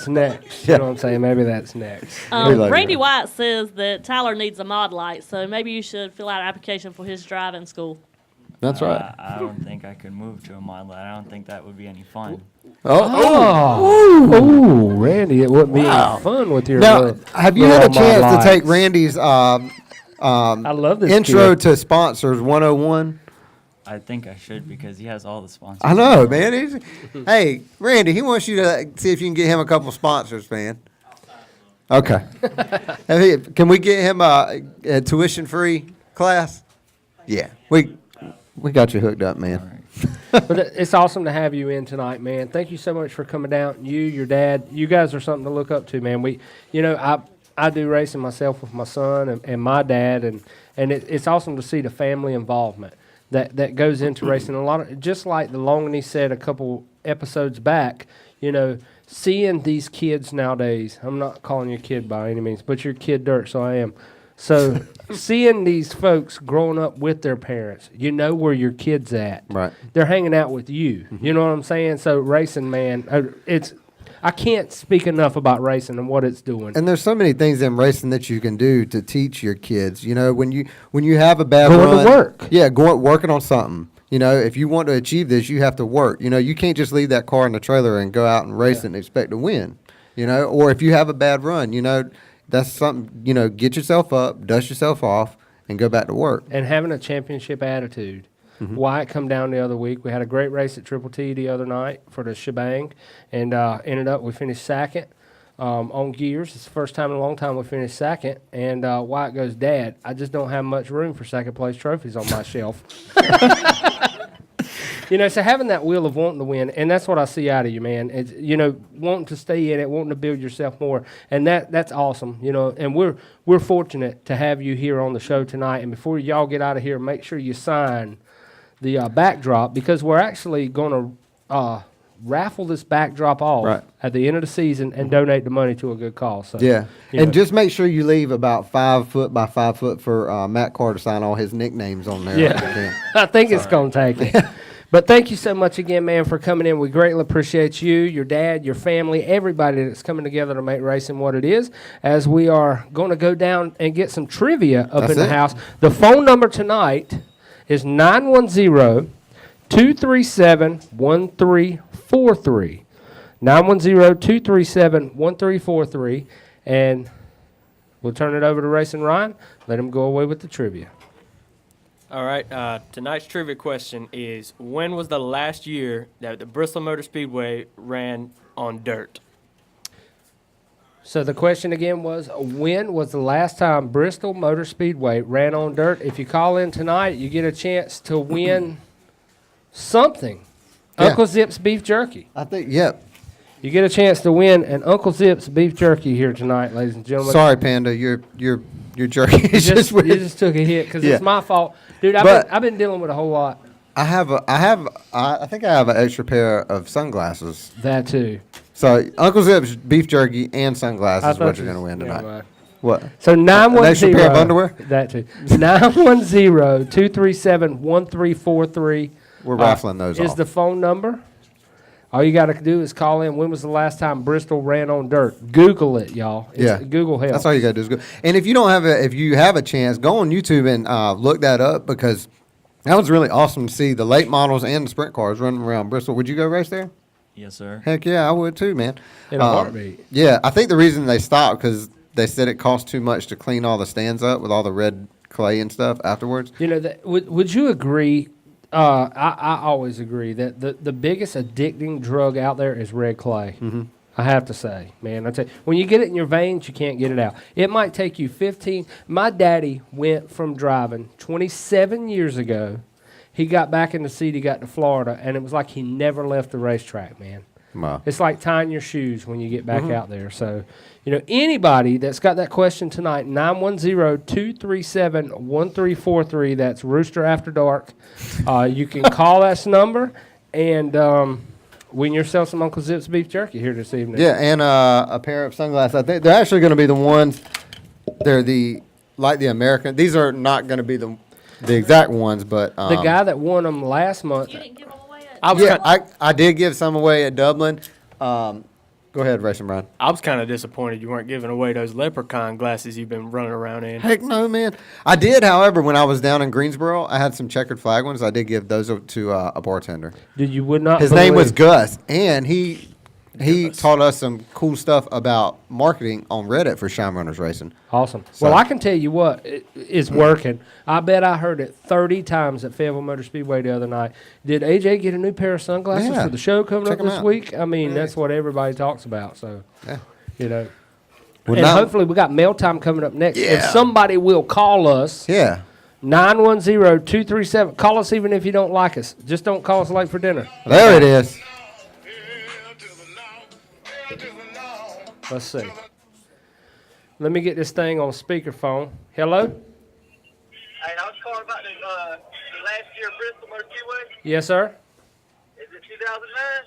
next. You know what I'm saying? Maybe that's next. Randy White says that Tyler needs a mod light, so maybe you should fill out an application for his driving school. That's right. I don't think I could move to a mod light. I don't think that would be any fun. Oh, Randy, it wouldn't be any fun with your. Now, have you had a chance to take Randy's I love this intro kid. to sponsors 101? I think I should because he has all the sponsors. I know, man. Hey, Randy, he wants you to see if you can get him a couple sponsors, man. Okay. Can we get him a tuition-free class? Yeah, we got you hooked up, man. But it's awesome to have you in tonight, man. Thank you so much for coming down. You, your dad, you guys are something to look up to, man. I do racing myself with my son and my dad, and it's awesome to see the family involvement that goes into racing. A lot of, just like the Longany said a couple episodes back, seeing these kids nowadays. I'm not calling you a kid by any means, but you're kid dirt, so I am. So seeing these folks growing up with their parents, you know where your kid's at. Right. They're hanging out with you. You know what I'm saying? So racing, man, I can't speak enough about racing and what it's doing. And there's so many things in racing that you can do to teach your kids. When you have a bad run, to work. Yeah, working on something. If you want to achieve this, you have to work. You can't just leave that car in the trailer and go out and race it and expect to win. Or if you have a bad run, that's something, get yourself up, dust yourself off, and go back to work. And having a championship attitude. Mm-hmm. Wyatt come down the other week. We had a great race at Triple T the other night for the shebang, and we finished second on gears. It's the first time in a long time we finished second, and Wyatt goes, Dad, I just don't have much room for second place trophies on my shelf. So having that will of wanting to win, and that's what I see out of you, man. It's, wanting to stay in it, wanting to build yourself more, and that's awesome, and we're fortunate to have you here on the show tonight. And before y'all get out of here, make sure you sign the backdrop, because we're actually going to raffle this backdrop off at the end of the season and donate the money to a good cause. So, and just make sure you leave about 5 foot by 5 foot for Matt Carr to sign all his nicknames on there. Yeah, I think it's going to take it. But thank you so much again, man, for coming in. We greatly appreciate you, your dad, your family, everybody that's coming together to make racing what it is, as we are going to go down and get some trivia up in the house. The phone number tonight is 910 910-237-1343. 910-237-1343. And we'll turn it over to Racin Ryan. Let him go away with the trivia. All right. Tonight's trivia question is, when was the last year that the Bristol Motor Speedway ran on dirt? So the question again was, when was the last time Bristol Motor Speedway ran on dirt? If you call in tonight, you get a chance to win something. Yeah. Uncle Zip's beef jerky. I think, yep. You get a chance to win an Uncle Zip's beef jerky here tonight, ladies and gentlemen. Sorry, Panda, your jerky You is just, weird. you just took a hit because Yeah. it's my fault. Dude, But- I've been dealing with a whole lot. I think I have an extra pair of sunglasses. That too. So Uncle Zip's beef jerky and sunglasses I is thought what you're you- going to win never tonight. mind. What? So An extra 910. pair of underwear? That too. 910-237-1343. We're raffling those Is off. the phone number. All you got to do is call in. When was the last time Bristol ran on dirt? Google it, y'all. Google helps. That's all you got to do is go. And if you don't have if you have a chance, go on YouTube and look that up because that was really awesome to see the late models and the sprint cars running around Bristol. Would you go race there? Yes, sir. Heck yeah, I would too, man. In a heartbeat. Yeah, I think the reason they stopped because they said it cost too much to clean all the stands up with all the red clay and stuff afterwards. You know, would you agree? I always agree that the biggest addicting drug out there is red clay. Mm-hmm. I have to say, man. I tell you, when you get it in your veins, you can't get it out. It might take you 15. My daddy went from driving 27 years ago. He got back in the seat. He got to Florida, and it was like he never left the racetrack, man. Wow. It's like tying your shoes when you get back out there. So, you know, anybody that's got that question tonight, 910-237-1343. That's Rooster After Dark. You can call that number and win yourself some Uncle Zip's beef jerky here this evening. Yeah, and a pair of sunglasses. I think they're actually going to be the ones. They're the American. These are not going to be the exact ones, but The guy that won them last month. I did give some away at Dublin. Go ahead, Racin Ryan. I was kind of disappointed you weren't giving away those leprechaun glasses you've been running around in. Heck no, man. I did, however, when I was down in Greensboro, I had some checkered flag ones. I did give those to a bartender. Dude, you would not. His name was Gus, and he taught us some cool stuff about marketing on Reddit for Shine Runners Racing. Awesome. So- Well, I can tell you what is working. I bet I heard it 30 times at Fayetteville Motor Speedway the other night. Did AJ get a new pair of sunglasses Yeah. for the show coming Check up 'em this out. week? I mean, that's what everybody talks about. So, Yeah. you know. Well, and now- hopefully we got mail time coming up next. And Yeah. somebody will call us. Yeah. 910-237. Call us even if you don't like us. Just don't call us late for dinner. There it is. Let's see. Let me get this thing on speakerphone. Hello? Hey, I was calling about the last year Bristol Motor Speedway. Yes, sir? Is it 2009?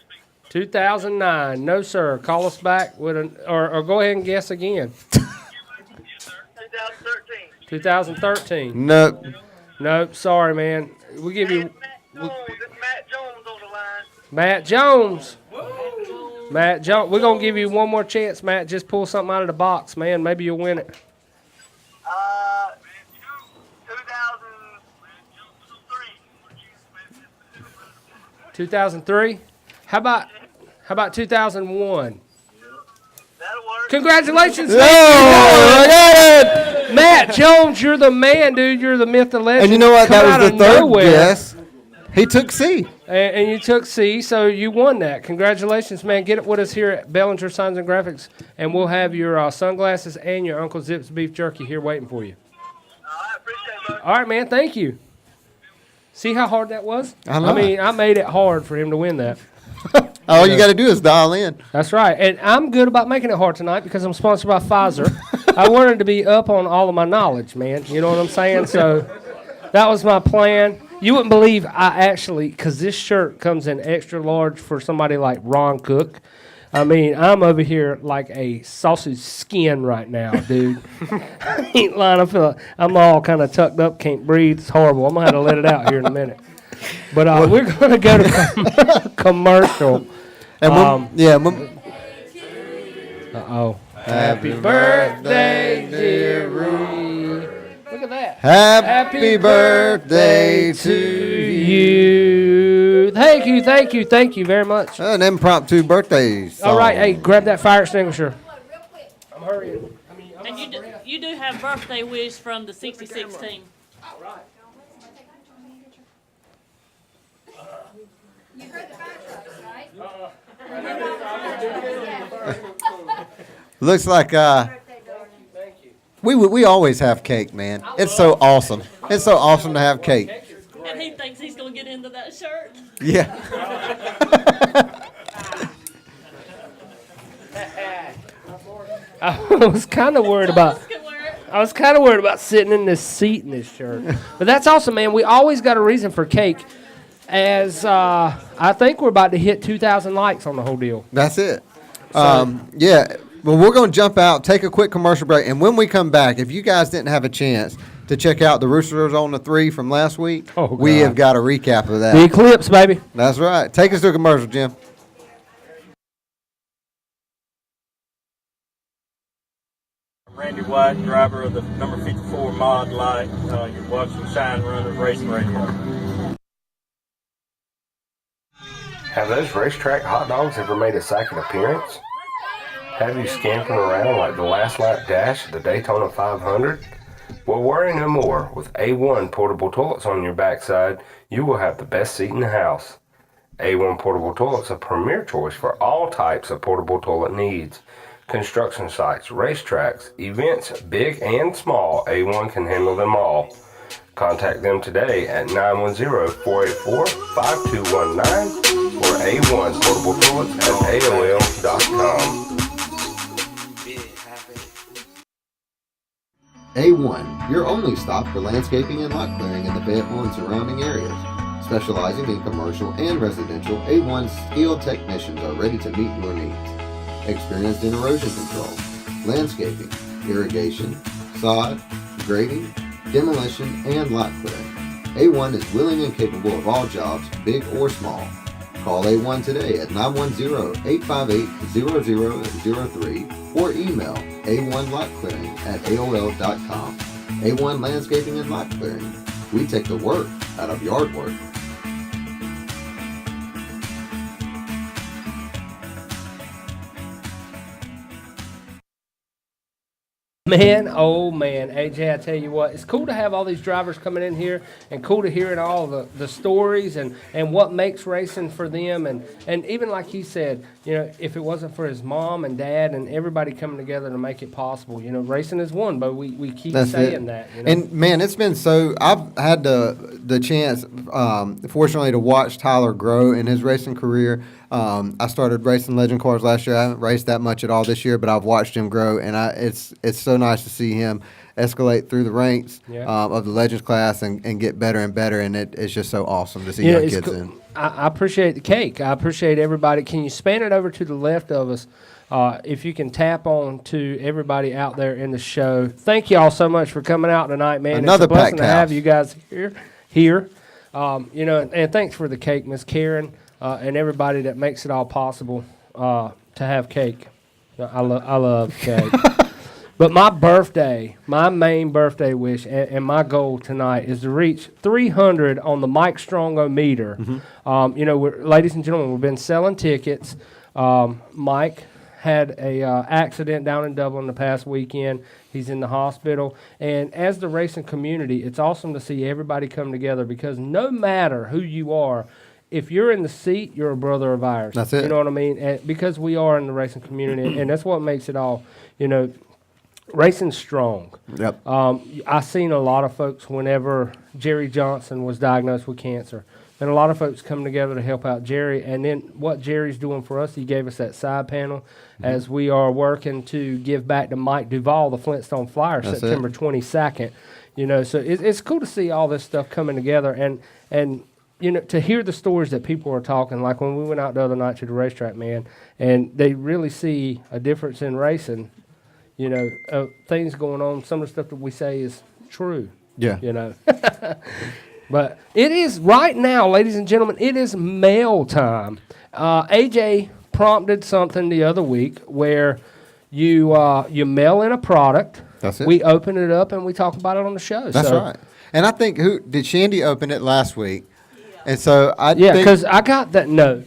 2009. No, sir. Call us back with or go ahead and guess again. 2013. 2013. Nope. Nope. Sorry, man. We give you Jones, it's Matt Jones on the line. Matt Jones. Matt Jones. We're gonna give you one more chance, Matt. Just pull something out of the box, man. Maybe you'll win it. 2003. How about 2001? Congratulations, Oh, Matt Jones. You're the man, dude. You're the myth, the legend. And you know what? Come That out was the of third nowhere. guess. He took C. And you took C, so you won that. Congratulations, man. Get it with us here at Bellinger Signs and Graphics, and we'll have your sunglasses and your Uncle Zip's beef jerky here waiting for you. All right, man. Thank you. See how hard that was? I know. I mean, I made it hard for him to win that. All you got to do is dial in. That's right. And I'm good about making it hard tonight because I'm sponsored by Pfizer. I wanted to be up on all of my knowledge, man. You know what I'm saying? So that was my plan. You wouldn't believe I actually, because this shirt comes in extra large for somebody like Ron Cook. I mean, I'm over here like a sausage skin right now, dude. I ain't lying. I feel like I'm all kind of tucked up, can't breathe. It's horrible. I'm going to have to let it out here in a minute. But we're going to go to commercial. And Uh-oh. Happy birthday, dear Ree. Look at that. Happy birthday to you. you, thank you very much. An impromptu birthday song. All right, hey, grab that fire extinguisher. I'm hurrying. And you do have birthday wish from the 66 team. All right. You heard the fire trucks, right? Looks like we always have cake, man. It's so awesome. It's so awesome to have cake. And he thinks he's going to get into that shirt. Yeah. I was kind of worried about sitting in this seat in this shirt. But that's awesome, man. We always got a reason for cake. As I think we're about to hit 2,000 likes on the whole deal. That's it. Yeah. Well, we're going to jump out, take a quick commercial break, and when we come back, if you guys didn't have a chance to check out the Roosters on the 3 from last week, we have got a recap of that. The Eclipse, baby. That's right. Take us to a commercial, Jim. Randy White, driver of the number 54 Mod Light. You're watching Shine Runners Racing Radio. Have those racetrack hot dogs ever made a second appearance? Have you scampering around like the last lap dash at the Daytona 500? Well, worry no more. With A1 portable toilets on your backside, you will have the best seat in the house. A1 portable toilets are a premier choice for all types of portable toilet needs. Construction sites, racetracks, events, big and small, A1 can handle them all. Contact them today at 910-484-5219 or A1 portable toilets at AOL.com. A1, your only stop for landscaping and lot clearing in the Fayetteville and surrounding areas. Specializing in commercial and residential, A1's skilled technicians are ready to meet your needs. Experienced in erosion control, landscaping, irrigation, sod, grading, demolition, and lot clearing. A1 is willing and capable of all jobs, big or small. Call A1 today at 910-858-0003 or email a1lotclearing@aol.com. A1 Landscaping and Lot Clearing. We take the work out of yard work. Man, oh man, AJ, I tell you what, it's cool to have all these drivers coming in here and cool to hearing all the stories and what makes racing for them. And even like he said, you know, if it wasn't for his mom and dad and everybody coming together to make it possible, you know, racing is one, but we keep saying that. You know? And man, it's been so, I've had the chance, fortunately, to watch Tyler grow in his racing career. I started racing legend cars last year. I haven't raced that much at all this year, but I've watched him grow, and it's so nice to see him escalate through the ranks of the Legends class and get better and better, and it's just so awesome to see young kids in. I appreciate the cake. I appreciate everybody. Can you span it over to the left of us? If you can tap on to everybody out there in the show. Thank you all so much for coming out tonight, man. Another it's a blessing packed to have house. you guys here. You know, and thanks for the cake, Miss Karen, and everybody that makes it all possible to have cake. I love cake. But my main birthday wish, and my goal tonight is to reach 300 on the Mike Strongo-meter. You know, ladies and gentlemen, we've been selling tickets. Mike had a accident down in Dublin the past weekend. He's in the hospital. And as the racing community, it's awesome to see everybody come together because no matter who you are, if you're in the seat, you're a brother of ours. That's it. You know what I mean? And because we are in the racing community, and that's what makes it all, you know, racing's strong. Yep. I seen a lot of folks whenever Jerry Johnson was diagnosed with cancer. And a lot of folks come together to help out Jerry. And then what Jerry's doing for us, he gave us that side panel as we are working to give back to Mike Duvall, the Flintstone Flyer, September 22nd. You know, so it's cool to see all this stuff coming together. And you know, to hear the stories that people are talking, like when we went out the other night to the racetrack, man, and they really see a difference in racing. You know, things going on. Some of the stuff that we say is true. Yeah. You know. But it is right now, ladies and gentlemen, it is mail time. AJ prompted something the other week where you mail in a product. That's it. We open it up and we talk about it on the show. That's right. And I think did Shandi open it last week? And so I Yeah, think, because I got that note.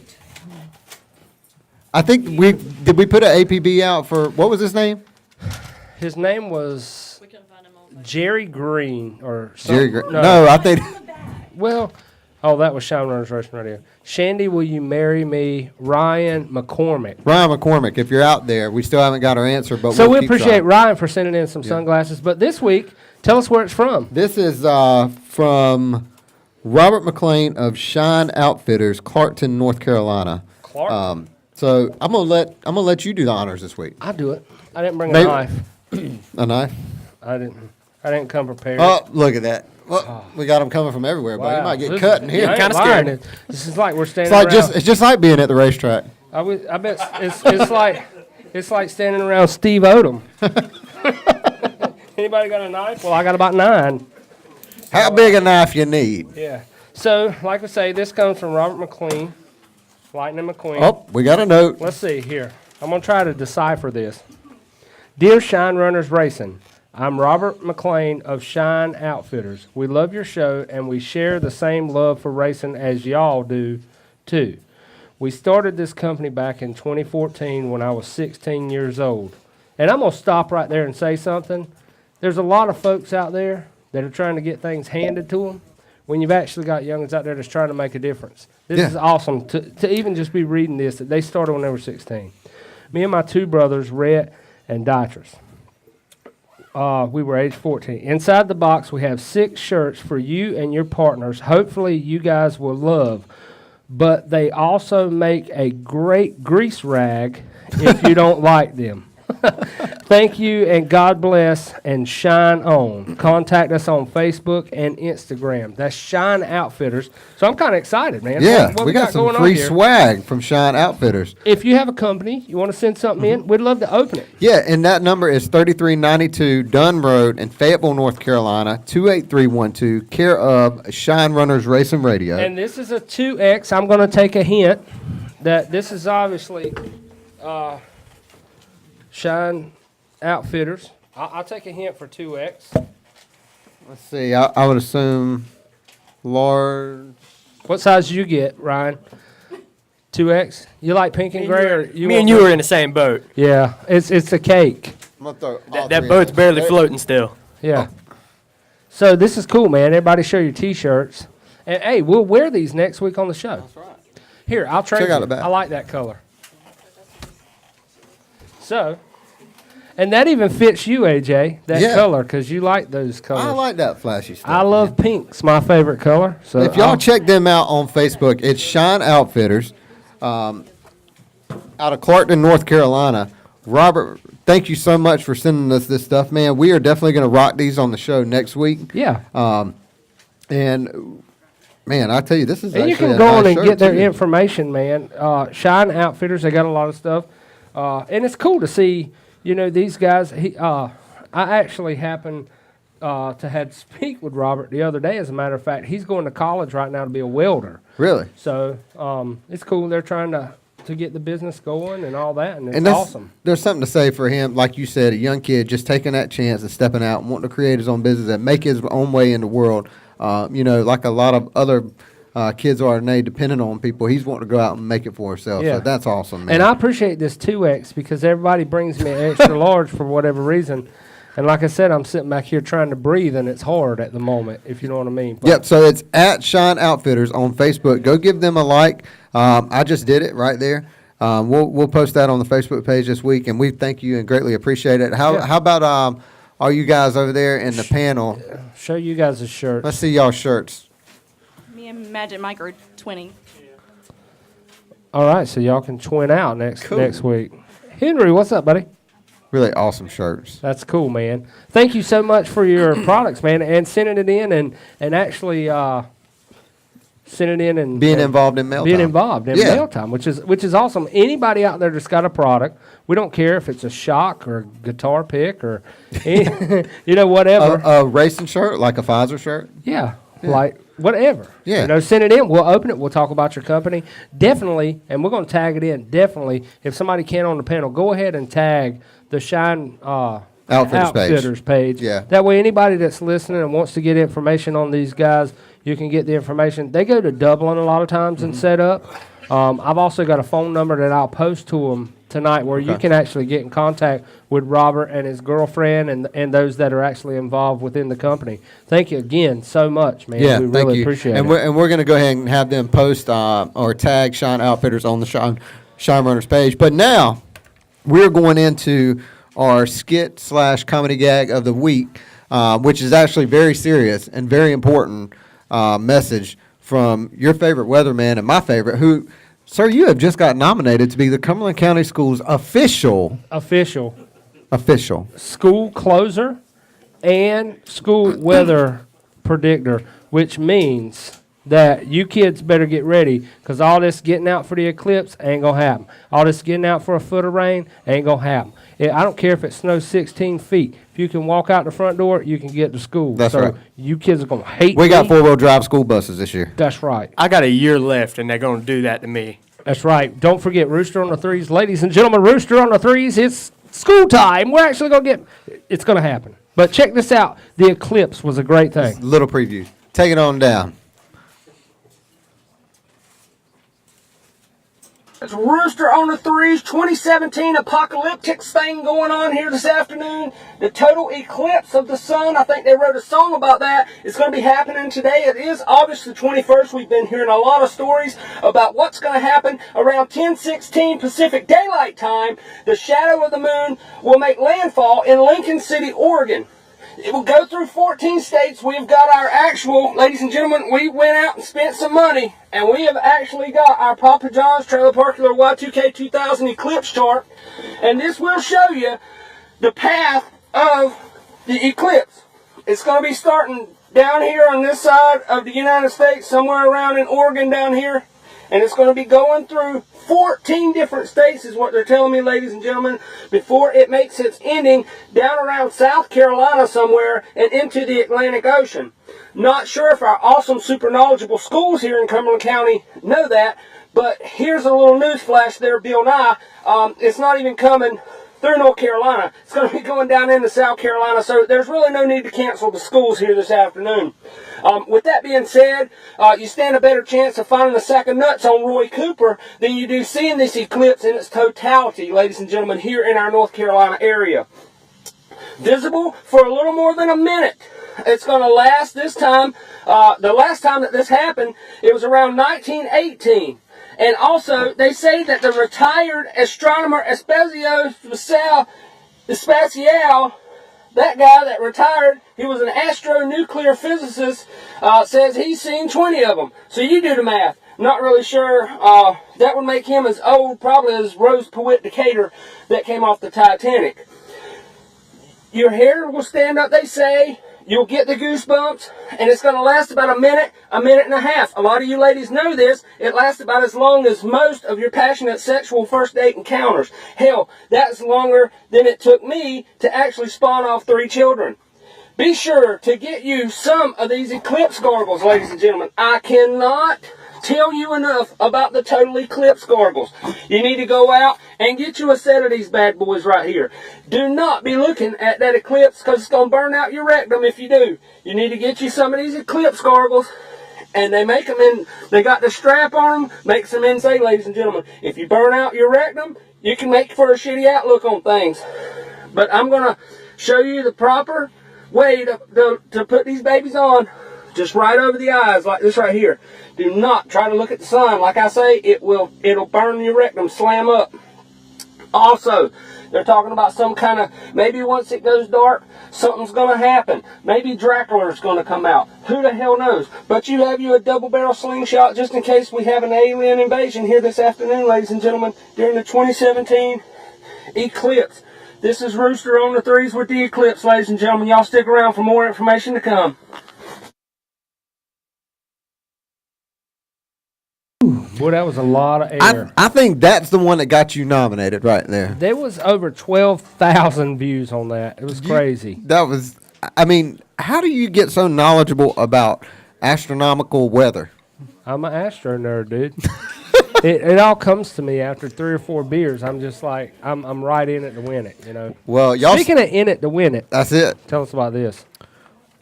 I think did we put an APB out for, what was his name? His name was Jerry Green or Jerry something. Green. No, I think. Well, oh, that was Shine Runners Racing Radio. Shandi, will you marry me? Ryan McCormick. Ryan McCormick, if you're out there, we still haven't got our answer, but So we'll we keep appreciate trying. Ryan for sending in some sunglasses. But this week, tell us where it's from. This is from Robert McLean of Shine Outfitters, Clarkton, North Carolina. Clarkton. So I'm gonna let you do the honors this week. I'll do it. I didn't bring a Maybe- knife. A knife? I didn't come prepared. Oh, look at that. Well, we got them coming from everywhere, but you might get This cut is- in here. I ain't lying. This is like we're standing It's like around. it's just like being at the racetrack. I bet it's like standing around Steve Odom. Anybody got a knife? Well, I got about 9. How big a knife you need? Yeah. So, like I say, this comes from Robert McLean, Lightning McQueen. Oh, we got a note. Let's see here. I'm going to try to decipher this. Dear Shine Runners Racing, I'm Robert McLean of Shine Outfitters. We love your show, and we share the same love for racing as y'all do, too. We started this company back in 2014 when I was 16 years old. And I'm going to stop right there and say something. There's a lot of folks out there that are trying to get things handed to them when you've actually got youngins out there that's trying to make a difference. This is awesome to even just be reading this, that they started when they were 16. Me and my 2 brothers, Rhett and Dietrich, we were age 14. Inside the box, we have 6 shirts for you and your partners. Hopefully, you guys will love. But they also make a great grease rag if you don't like them. Thank you, and God bless, and shine on. Contact us on Facebook and Instagram. That's Shine Outfitters. So I'm kind of excited, man. Yeah, What we got some going on free here? swag from Shine Outfitters. If you have a company, you want to send something in, we'd love to open it. Yeah, and that number is 3392 Dunn Road in Fayetteville, North Carolina, 28312, care of Shine Runners Racing Radio. And this is a 2X. I'm going to take a hint that this is obviously Shine Outfitters. I'll take a hint for 2X. Let's see, I would assume large. What size did you get, Ryan? 2X? You like pink and gray? Or you Me want and you were in the same boat. Yeah, it's a cake. I'm gonna throw all That three boat's in. barely floating still. Yeah. So this is cool, man. Everybody show your T-shirts. And, hey, we'll wear these next week on the show. That's right. Here, I'll trade Check out you. the back. I like that color. So, and that even fits you, AJ, that color, because you like those colors. I like that flashy stuff. I love pink. It's my favorite color. So If y'all check them out on Facebook, it's Shine Outfitters out of Clarkton, North Carolina. Robert, thank you so much for sending us this stuff, man. We are definitely going to rock these on the show next week. Yeah. And, man, I tell you, this is And you actually can a go nice on and shirt, get their too. information, man. Shine Outfitters, they got a lot of stuff. And it's cool to see, these guys. I actually happened to had speak with Robert the other day. As a matter of fact, he's going to college right now to be a welder. Really? So it's cool. They're trying to get the business going and all that, and it's And that's, awesome. there's something to say for him, like you said, a young kid just taking that chance and stepping out and wanting to create his own business and make his own way in the world. Like a lot of other kids are today, depending on people. He's wanting to go out and make it for himself. Yeah. So that's awesome, man. And I appreciate this 2X because everybody brings me an extra large for whatever reason. And like I said, I'm sitting back here trying to breathe, and it's hard at the moment, if you know what I mean. But Yep, so it's at Shine Outfitters on Facebook. Go give them a like. I just did it right there. We'll post that on the Facebook page this week, and we thank you and greatly appreciate it. How about all you guys over there in the panel? Show you guys a shirt. Let's see y'all shirts. Me and Magic Mike are twinning. All right, so y'all can twin out next week. Henry, what's up, buddy? Really awesome shirts. That's cool, man. Thank you so much for your products, man, and sending it in and actually sending it in and Being involved in mail being time. involved in Yeah. mail time, which is awesome. Anybody out there that's got a product, we don't care if it's a shock or a guitar pick or whatever. A racing shirt, like a Pfizer shirt? Yeah, like whatever. Yeah. Send it in. We'll open it. We'll talk about your company. Definitely, and we're going to tag it in. Definitely, if somebody can on the panel, go ahead and tag the Shine Outfitters page. Yeah. That way, anybody that's listening and wants to get information on these guys, you can get the information. They go to Dublin a lot of times and set up. I've also got a phone number that I'll post to them tonight where you can actually get in contact with Robert and his girlfriend and those that are actually involved within the company. Thank you again so much, man. Yeah, we thank really you. appreciate and it. We're going to go ahead and have them post or tag Shine Outfitters on the Shine Runners page. But now we're going into our skit/comedy gag of the week, which is actually very serious and very important message from your favorite weatherman and my favorite, who, sir, you have just got nominated to be the Cumberland County Schools official school closer and school weather predictor, which means that you kids better get ready, because all this getting out for the eclipse ain't going to happen. All this getting out for a foot of rain ain't going to happen. I don't care if it snows 16 feet. If you can walk out the front door, you can get to school. That's right. You kids are going to hate We got me. four-wheel drive school buses this year. That's right. I got a year left, and they're going to do that to me. That's right. Don't forget Rooster on the threes. Ladies and gentlemen, Rooster on the threes. It's school time. We're actually going to get – it's going to happen. But check this out. The eclipse was a great thing. Little preview. Take it on down. It's Rooster on the threes, 2017 apocalyptic thing going on here this afternoon. The total eclipse of the sun. I think they wrote a song about that. It's going to be happening today. It is August the 21st. We've been hearing a lot of stories about what's going to happen around 10:16 Pacific Daylight Time. The shadow of the moon will make landfall in Lincoln City, Oregon. It will go through 14 states. We've got our actual, ladies and gentlemen, we went out and spent some money, and we have actually got our Papa John's Trailer Parkular Y2K 2000 eclipse chart, and this will show you the path of the eclipse. It's going to be starting down here on this side of the United States, somewhere around in Oregon down here, and it's going to be going through 14 different states is what they're telling me, ladies and gentlemen, before it makes its ending down around South Carolina somewhere and into the Atlantic Ocean. Not sure if our awesome, super knowledgeable schools here in Cumberland County know that, but here's a little news flash there, Bill Nye. It's not even coming through North Carolina. It's going to be going down into South Carolina, so there's really no need to cancel the schools here this afternoon. With that being said, you stand a better chance of finding a sack of nuts on Roy Cooper than you do seeing this eclipse in its totality, ladies and gentlemen, here in our North Carolina area. Visible for a little more than a minute. It's going to last this time. The last time that this happened, it was around 1918. And also, they say that the retired astronomer Espacio, that guy that retired, he was an astronuclear physicist, says he's seen 20 of them. So you do the math. Not really sure. That would make him as old, probably as Rose PeWitt Decatur that came off the Titanic. Your hair will stand up, they say. You'll get the goosebumps, and it's going to last about a minute and a half. A lot of you ladies know this. It lasts about as long as most of your passionate sexual first date encounters. Hell, that's longer than it took me to actually spawn off 3 children. Be sure to get you some of these Eclipse Corbels, ladies and gentlemen. I cannot tell you enough about the total Eclipse Corbels. You need to go out and get you a set of these bad boys right here. Do not be looking at that eclipse, because it's going to burn out your rectum if you do. You need to get you some of these Eclipse Corbels, and they make them in, they got the strap on them, makes them in, say, ladies and gentlemen, if you burn out your rectum, you can make for a shitty outlook on things. But I'm going to show you the proper way to put these babies on, just right over the eyes, like this right here. Do not try to look at the sun. Like I say, it'll burn your rectum, slam up. Also, they're talking about some kind of, maybe once it goes dark, something's going to happen. Maybe Dracula's going to come out. Who the hell knows? But you have you a double barrel slingshot just in case we have an alien invasion here this afternoon, ladies and gentlemen, during the 2017 eclipse. This is Rooster on the threes with the eclipse, ladies and gentlemen. Y'all stick around for more information to come. Boy, that was a lot of air. I think that's the one that got you nominated right there. There was over 12,000 views on that. It was crazy. That was, I mean, how do you get so knowledgeable about astronomical weather? I'm an astro nerd, dude. It all comes to me after 3 or 4 beers. I'm just like, I'm right in it to win it, you know. Well, y'all. Speaking of in it to win it. That's it. Tell us about this.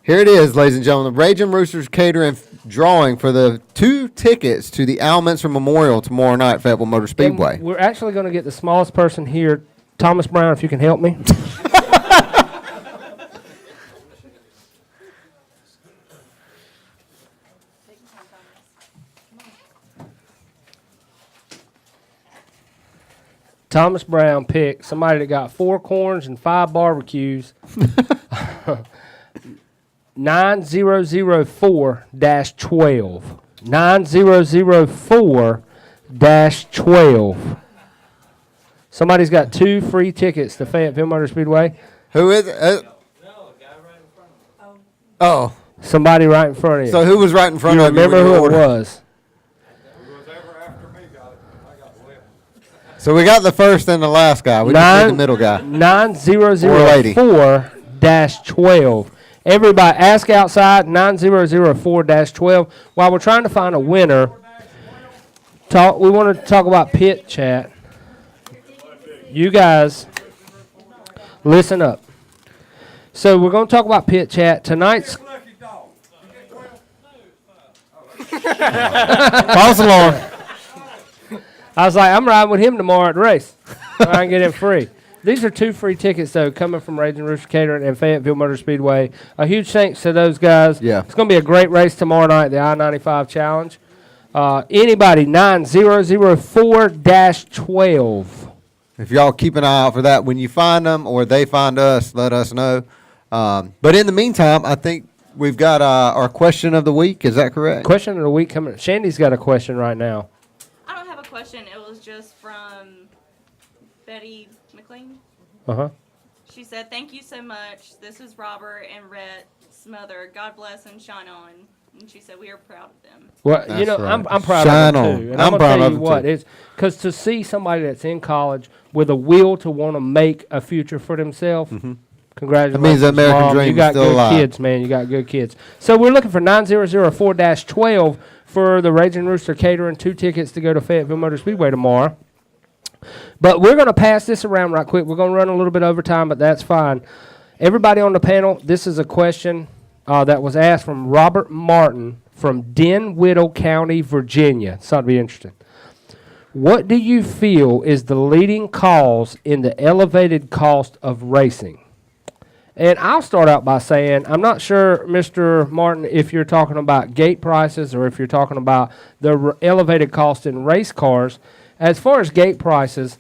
Here it is, ladies and gentlemen. The Raging Roosters Catering drawing for the 2 tickets to the Al Mincer Memorial tomorrow night at Fayetteville Motor Speedway. And we're actually going to get the smallest person here. Thomas Brown, if you can help me. Thomas Brown picked somebody that got 4 corns and 5 barbecues. 9004-12. 9004-12. Somebody's got 2 free tickets to Fayetteville Motor Speedway. Who is it? Oh. Somebody right in front of you. So who was right in front of you? Remember who it was. So we got the first and the last guy. We just need the middle guy. 9004-12. Everybody, ask outside, 9004-12. While we're trying to find a winner, we want to talk about pit chat. You guys, listen up. So we're going to talk about pit chat. Tonight's... False alarm. I was like, I'm riding with him tomorrow at the race. I can get him free. These are 2 free tickets, though, coming from Racin Rooster Catering and Fayetteville Motor Speedway. A huge thanks to those guys. Yeah. It's going to be a great race tomorrow night, the I-95 Challenge. Anybody, 9004-12. If y'all keep an eye out for that, when you find them or they find us, let us know. But in the meantime, I think we've got our question of the week. Is that correct? Question of the week coming. Shandy's got a question right now. I don't have a question. It was just from Betty McLean. Uh-huh. She said, "Thank you so much. This is Robert and Rhett Smother. God bless and shine on." And she said, "We are proud of them." Well, That's right. I'm proud Shine of them, on. too. And I'm I'm proud going to of tell you them, what, too. it's because to see somebody that's in college with a will to want to make a future for themselves, congratulations, That means the American Mom. dream You is got still good alive. kids, man. You got good kids. So we're looking for 9004-12 for the Raging Rooster Catering, 2 tickets to go to Fayetteville Motor Speedway tomorrow. But we're going to pass this around right quick. We're going to run a little bit over time, but that's fine. Everybody on the panel, this is a question that was asked from Robert Martin from Dinwiddle County, Virginia. It's ought to be interesting. What do you feel is the leading cause in the elevated cost of racing? And I'll start out by saying, I'm not sure, Mr. Martin, if you're talking about gate prices or if you're talking about the elevated cost in race cars. As far as gate prices,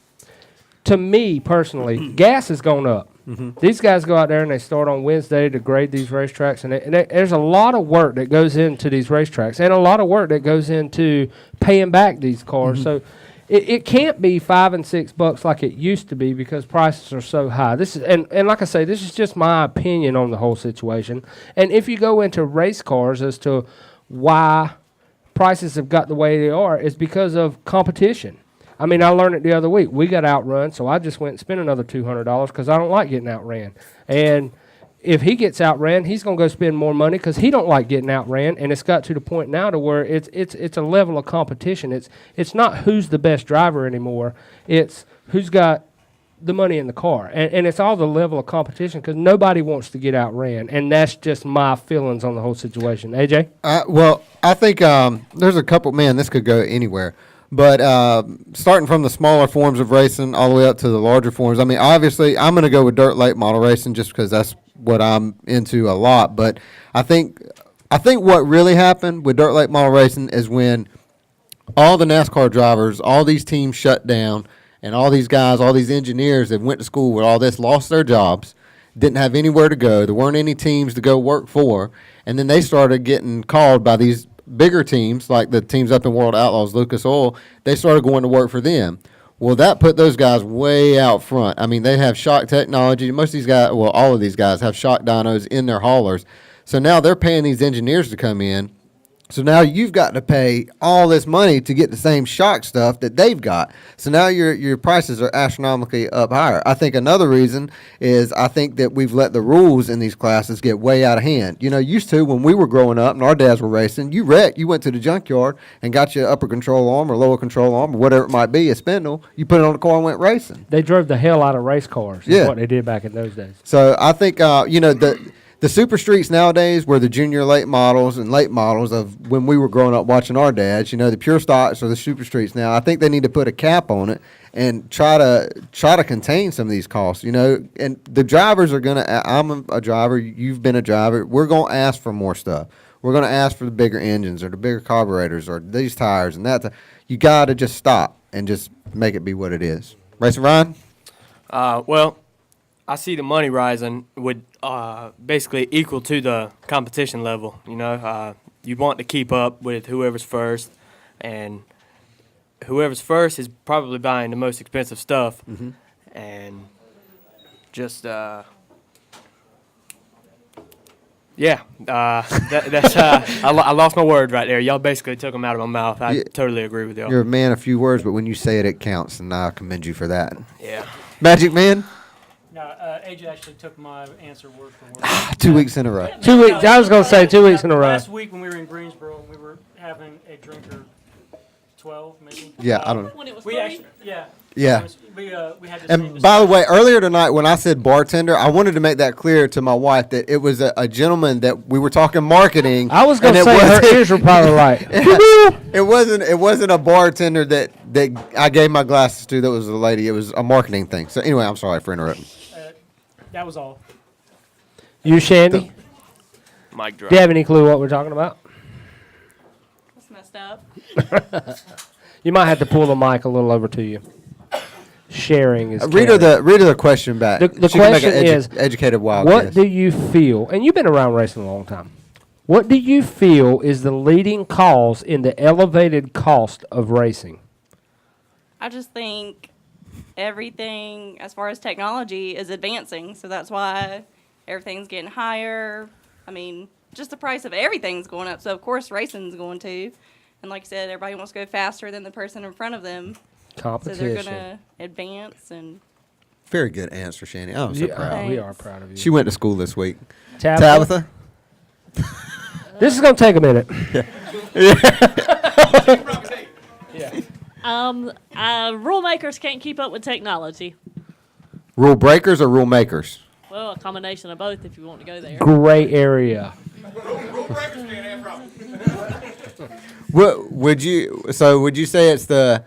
to me personally, gas has gone up. These guys go out there and they start on Wednesday to grade these racetracks, and there's a lot of work that goes into these racetracks and a lot of work that goes into paying back these cars. So it can't be $5 and $6 like it used to be because prices are so high. This is and like I say, this is just my opinion on the whole situation. And if you go into race cars as to why prices have got the way they are, it's because of competition. I mean, I learned it the other week. We got outrun, so I just went and spent another $200 because I don't like getting outran. And if he gets outran, he's going to go spend more money because he don't like getting outran. And it's got to the point now to where it's a level of competition. It's not who's the best driver anymore. It's who's got the money in the car. And it's all the level of competition because nobody wants to get outran. And that's just my feelings on the whole situation. AJ? Well, I think there's a couple, man, this could go anywhere. But starting from the smaller forms of racing all the way up to the larger forms, I mean, obviously, I'm going to go with dirt late model racing just because that's what I'm into a lot. But I think what really happened with dirt late model racing is when all the NASCAR drivers, all these teams shut down, and all these guys, all these engineers that went to school with all this lost their jobs, didn't have anywhere to go. There weren't any teams to go work for. And then they started getting called by these bigger teams, like the teams up in World Outlaws, Lucas Oil. They started going to work for them. Well, that put those guys way out front. I mean, they have shock technology. Most of these guys, well, all of these guys have shock dynos in their haulers. So now they're paying these engineers to come in. So now you've got to pay all this money to get the same shock stuff that they've got. So now your prices are astronomically up higher. I think another reason is I think that we've let the rules in these classes get way out of hand. You know, used to when we were growing up and our dads were racing, you wrecked, you went to the junkyard and got your upper control arm or lower control arm or whatever it might be, a spindle. You put it on the car and went racing. They drove the hell out of race cars. Is what they did back in those days. So I think, The super streets nowadays were the junior late models and late models of when we were growing up watching our dads. You know, the pure stocks are the super streets now. I think they need to put a cap on it and try to contain some of these costs. You know, and the drivers are gonna. I'm a driver. You've been a driver. We're gonna ask for more stuff. We're gonna ask for the bigger engines or the bigger carburetors or these tires and that. You gotta just stop and just make it be what it is. Racin Ryan. Well, I see the money rising would basically equal to the competition level. You know, you want to keep up with whoever's first, and whoever's first is probably buying the most expensive stuff, and just that's I lost my words right there. Y'all basically took them out of my mouth. I totally agree with y'all. You're a man of few words, but when you say it, it counts, and I commend you for that. Yeah. Magic Man. No, AJ actually took my answer word for word. 2 weeks in a row. 2 weeks. I was going to say 2 weeks in a row. Last week when we were in Greensboro, we were having a drinker 12, maybe. Yeah, I don't know. When it was we actually, yeah. Yeah. We had the And by the way, earlier tonight when I said bartender, I wanted to make that clear to my wife that it was a gentleman that we were talking marketing. I was going to say her ears were probably right. It wasn't a bartender that I gave my glasses to. That was a lady. It was a marketing thing. So anyway, I'm sorry for interrupting. That was all. You, Shandi? Mic drop. Do you have any clue what we're talking about? That's messed up. You might have to pull the mic a little over to you. Sharing is read her the question back. The She can make question an is, educated wild what guess. do you feel, and you've been around racing a long time, what do you feel is the leading cause in the elevated cost of racing? I just think everything as far as technology is advancing, so that's why everything's getting higher. I mean, just the price of everything's going up, so of course racing's going to. And like I said, everybody wants to go faster than the person in front of them. Competition. So they're going to advance. And Very good answer, Shandi. I'm so proud. We are proud of you. She went to school this week. Tabitha? This is going to take a minute. Rule makers can't keep up with technology. Rule breakers or rule makers? Well, a combination of both if you want to go there. Gray area. Would you say it's the?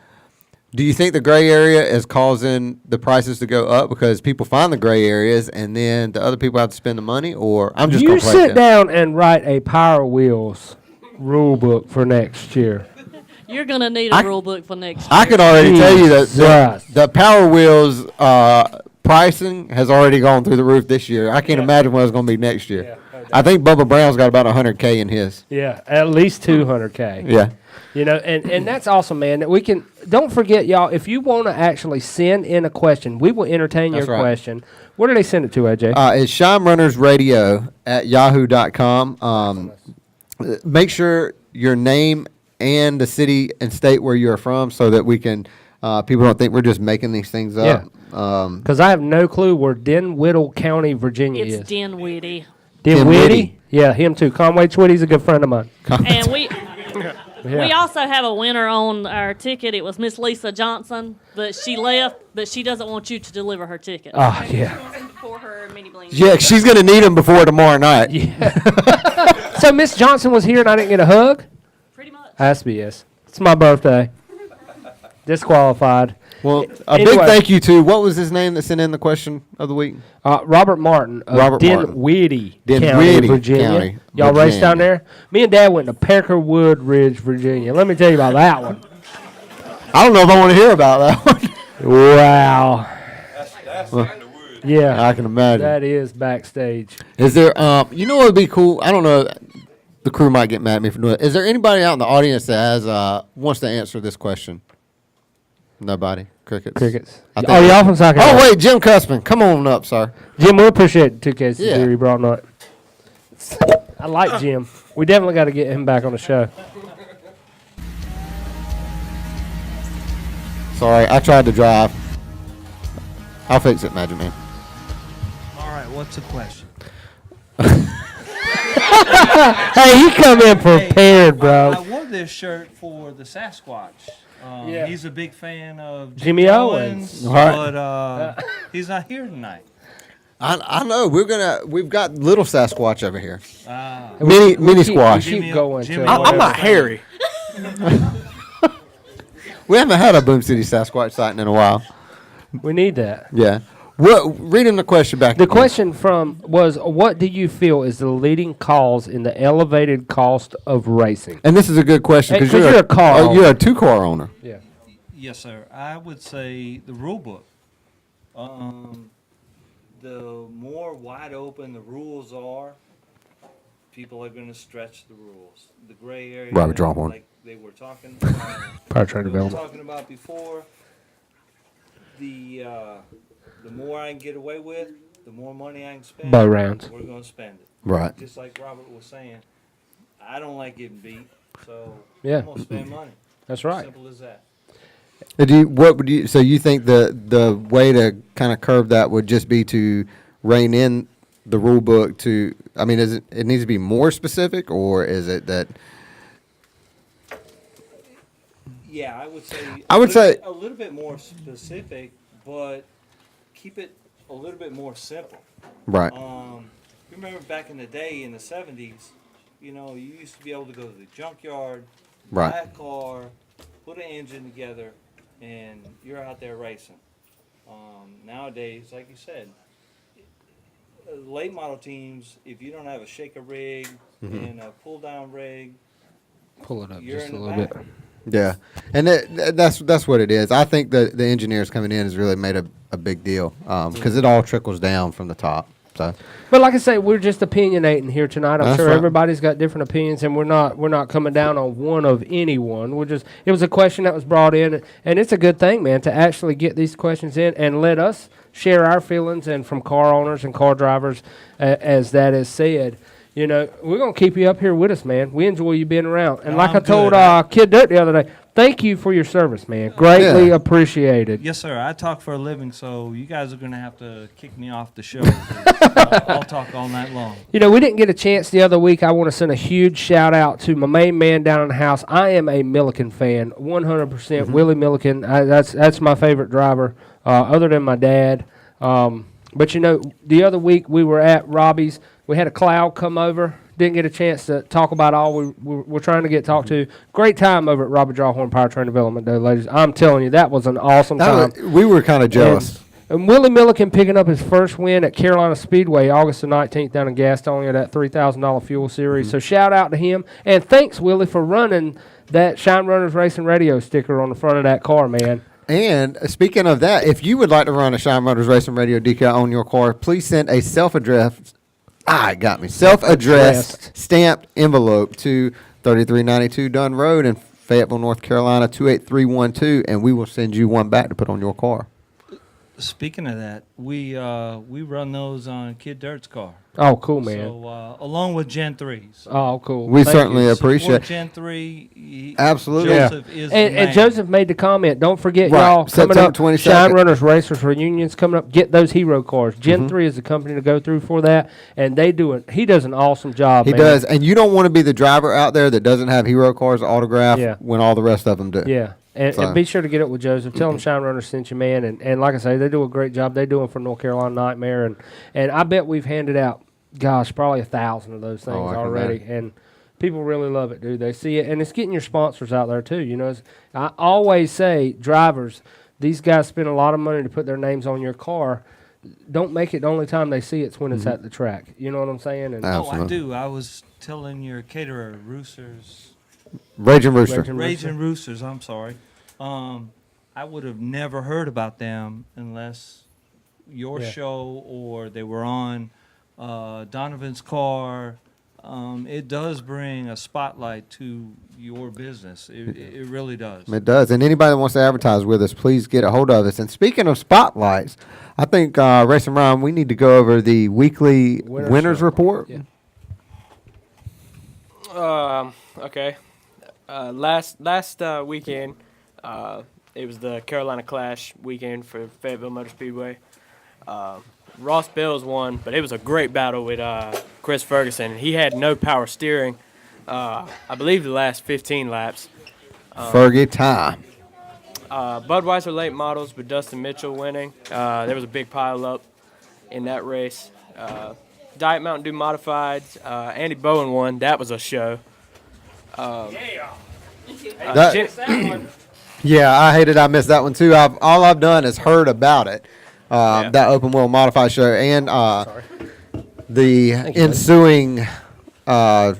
Do you think the gray area is causing the prices to go up because people find the gray areas and then the other people have to spend the money? Or I'm just you gonna sit down and write a Power Wheels rule book for next year. You're going to need a rule book for next year. I can already tell you that the Power Wheels pricing has already gone through the roof this year. I can't imagine what it's going to be next year. Yeah, no doubt. I think Bubba Brown's got about $100K in his. Yeah, at least $200K. Yeah. You know, and that's awesome, man. That we can. Don't forget, y'all. If you want to actually send in a question, we will entertain your question. Where do they send it to, AJ? It's shinerunnersradio@yahoo.com. Make sure your name and the city and state where you're from, so that we can. People don't think we're just making these things up. Because I have no clue where Dinwiddie County, Virginia is. It's Dinwiddie. Dinwiddie? Yeah, him too. Conway Twitty's a good friend of mine. And we also have a winner on our ticket. It was Miss Lisa Johnson, but she left, but she doesn't want you to deliver her ticket. Oh, yeah. for her mini bling. Yeah, she's going to need them before tomorrow night. Yeah. So Miss Johnson was here and I didn't get a hug? Pretty much. Has to be, yes. It's my birthday. Disqualified. Well, big thank you to, what was his name that sent in the question of the week? Robert Martin of Dinwiddie County, Virginia. Y'all race down there? Me and Dad went to Parkerwood Ridge, Virginia. Let me tell you about that one. I don't know if I want to hear about that one. Wow. Yeah. I can imagine. That is backstage. Is there, you know what would be cool? I don't know. The crew might get mad at me for doing it. Is there anybody out in the audience that has wants to answer this question? Nobody. Crickets. Y'all from South Carolina? Oh, wait, Jim Kussman. Come on up, sir. Jim, we appreciate 2K's Yeah. theory brought up. I like Jim. We definitely got to get him back on the show. Sorry, I tried to drive. I'll fix it, Magic Man. All right, what's the question? Hey, you come in prepared, bro. I wore this shirt for the Sasquatch. Yeah. He's a big fan of Jimmy Owens. but he's not here tonight. I know we've got little Sasquatch over here. We Mini keep- squash. we keep going till I'm not hairy. We haven't had a Boom City Sasquatch sighting in a while. We need that. Yeah. Read him the question back. The again. question was, what do you feel is the leading cause in the elevated cost of racing? And this is a good question because you're a car owner. You're a 2-car owner. Yeah. Yes, sir. I would say the rule book. The more wide open the rules are, people are going to stretch the rules. The gray area, Robert Drawhorn. like they were talking, Powertrain we were development. talking about before. The more I can get away with, the more money I can spend. Bow rounds. We're going to spend it. Right. Just like Robert was saying, I don't like getting beat, so Yeah. I'm going to spend money. That's right. Simple as that. So you think the way to kind of curb that would just be to rein in the rule book to, I mean, it needs to be more specific, or is it that? Yeah, I would say a little bit more specific, but keep it a little bit more simple. Right. Remember back in the day in the 70s, you used to be able to go to the junkyard, Right. buy a car, put an engine together, and you're out there racing. Nowadays, like you said, late model teams, if you don't have a shaker rig and a pull down rig, Pull it up you're just in a the little back. bit. Yeah, and that's what it is. I think the engineers coming in has really made a big deal because it all trickles down from the top. So, But like I say, we're just opinionating here tonight. I'm That's sure right. everybody's got different opinions, and we're not coming down on one of anyone. It was a question that was brought in, and it's a good thing, man, to actually get these questions in and let us share our feelings, and from car owners and car drivers, as that is said. We're going to keep you up here with us, man. We enjoy you being around. And like I told Kid Dirt the other day, thank you for your service, man. Greatly appreciated. Yes, sir. I talk for a living, so you guys are going to have to kick me off the show. I'll talk all night long. We didn't get a chance the other week. I want to send a huge shout out to my main man down in the house. I am a Milliken fan, 100%. Willie Milliken. That's my favorite driver, other than my dad. But the other week we were at Robbie's. We had a cloud come over. Didn't get a chance to talk about all we're trying to get talked to. Great time over at Robert Drawhorn Powertrain Development, though, ladies. I'm telling you, that was an awesome time. We were kind of jealous. And Willie Milliken picking up his first win at Carolina Speedway August the 19th down in Gastonia, that $3,000 fuel series. So shout out to him. And thanks, Willie, for running that Shine Runners Racing Radio sticker on the front of that car, man. And speaking of that, if you would like to run a Shine Runners Racing Radio decal on your car, please send a self-addressed stamped envelope to 3392 Dunn Road in Fayetteville, North Carolina, 28312, and we will send you one back to put on your car. Speaking of that, we run those on Kid Dirt's car. Oh, cool, man. So along with Gen 3s. Oh, cool. We certainly appreciate Gen 3. Absolutely. Joseph is the and man. Joseph made the comment. Don't forget, Right. y'all, coming September up, 22nd. Shine Runners Racers Reunions coming up. Get those hero cars. Gen 3 is the company to go through for that, and he does an awesome job, He man. does, and you don't want to be the driver out there that doesn't have hero cars autographed when all the rest of them do. Yeah. And be sure to get up with Joseph. Tell him Shine Runners sent you, man. And like I say, they do a great job. They do them for North Carolina Nightmare. And I bet we've handed out, probably 1,000 of those things already. And people really love it, dude. They see it. And it's getting your sponsors out there, too. I always say, drivers, these guys spend a lot of money to put their names on your car. Don't make it the only time they see it's when it's at the track. You know what I'm saying? And I do. I was telling your caterer, Roosters. Raging Rooster. Raging Roosters, I'm sorry. I would have never heard about them unless your show or they were on Donovan's car. It does bring a spotlight to your business. It really does. It does. And anybody that wants to advertise with us, please get a hold of us. And speaking of spotlights, I think, Racin Ryan, we need to go over the weekly winners report. Yeah. Okay. Last weekend, it was the Carolina Clash weekend for Fayetteville Motor Speedway. Ross Bells won, but it was a great battle with Chris Ferguson. He had no power steering, I believe, the last 15 laps. Fergie time. Budweiser late models with Dustin Mitchell winning. There was a big pile up. in that race. Diet Mountain Dew Modified. Andy Bowen won. That was a show. Yeah, I hated I missed that one too. All I've done is heard about it, that open wheel modified show, and the ensuing, what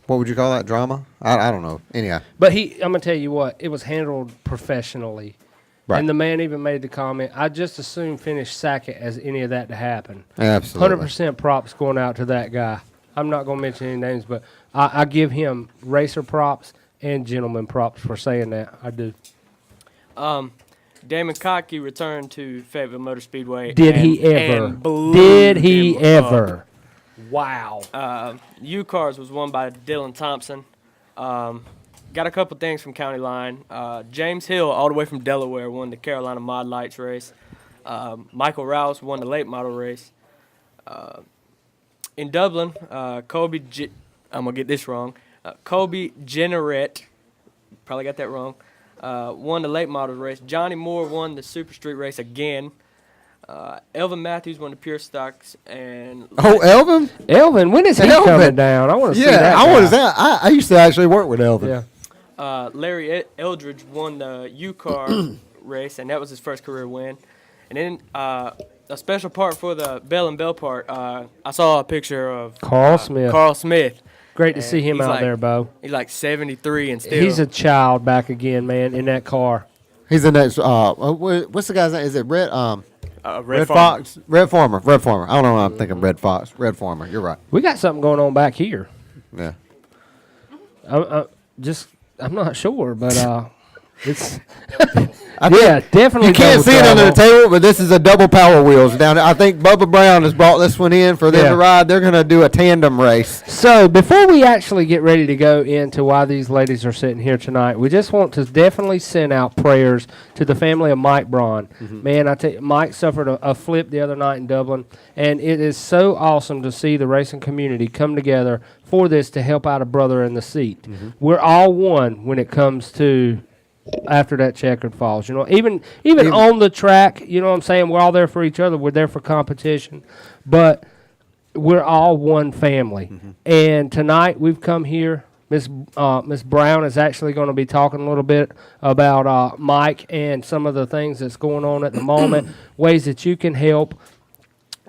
would you call that, drama? I don't know. Anyhow. But I'm going to tell you what, it was handled professionally. Right. And the man even made the comment, I just as soon finish second as any of that to happen. Absolutely. 100% props going out to that guy. I'm not going to mention any names, but I give him racer props and gentleman props for saying that. I do. Damon Cockey returned to Fayetteville Motor Speedway. Did he ever? Did he ever? Wow. U-Cars was won by Dylan Thompson. Got a couple things from County Line. James Hill, all the way from Delaware, won the Carolina Mod Lights race. Michael Rouse won the late model race. In Dublin, I'm going to get this wrong. Kobe Jenneret, probably got that wrong, won the late model race. Johnny Moore won the Super Street race again. Elvin Matthews won the Pure Stocks. And Elvin? Elvin, when is he coming down? I want to see that. I want to say, I used to actually work with Elvin. Yeah. Larry Eldridge won the U-Car race, and that was his first career win. And then a special part for the Bell and Bell part, I saw a picture of Carl Smith. Carl Smith. Great to see him out there, Bo. He's like 73 and still. He's a child back again, man, in that car. He's the next, what's the guy's name? Is it Red? Red Fox? Red Farmer. I don't know why I'm thinking Red Fox. Red Farmer. You're right. We got something going on back here. Yeah. I'm not sure, but it's definitely. You can't see it under the table, but this is a double Power Wheels down. I think Bubba Brown has brought this one in for them to ride. They're going to do a tandem race. So before we actually get ready to go into why these ladies are sitting here tonight, we just want to definitely send out prayers to the family of Mike Braun. Mm-hmm. Man, I tell you, Mike suffered a flip the other night in Dublin, and it is so awesome to see the racing community come together for this to help out a brother in the seat. Mm-hmm. We're all one when it comes to after that checkered falls. You know, even on the track, you know what I'm saying? We're all there for each other. We're there for competition. But we're all one family. Mm-hmm. And tonight we've come here. Miss Brown is actually going to be talking a little bit about Mike and some of the things that's going on at the moment, ways that you can help.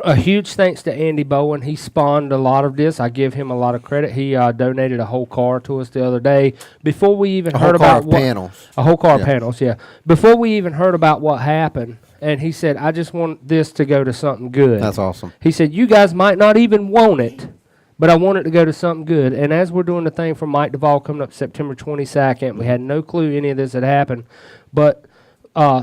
A huge thanks to Andy Bowen. He spawned a lot of this. I give him a lot of credit. He donated a whole car to us the other day. Before we even heard about panels. A whole car of panels, yeah. Before we even heard about what happened, and he said, I just want this to go to something good. That's awesome. He said, you guys might not even want it, but I want it to go to something good. And as we're doing the thing for Mike Duvall coming up September 22nd, we had no clue any of this had happened, but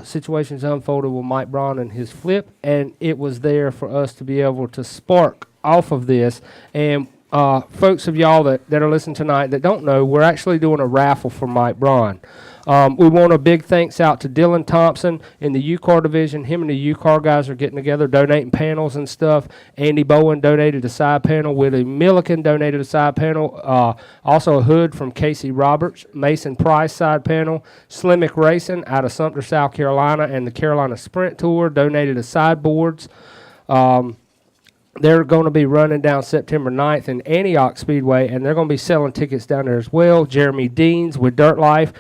situations unfolded with Mike Braun and his flip, and it was there for us to be able to spark off of this. And folks of y'all that are listening tonight that don't know, we're actually doing a raffle for Mike Braun. We want a big thanks out to Dylan Thompson in the U-Car division. Him and the U-Car guys are getting together, donating panels and stuff. Andy Bowen donated a side panel. Willie Milliken donated a side panel. Also a hood from Casey Roberts. Mason Price side panel. Slimmick Racing out of Sumter, South Carolina, and the Carolina Sprint Tour donated a sideboards. They're going to be running down September 9th in Antioch Speedway, and they're going to be selling tickets down there as well. Jeremy Deans with Dirt Life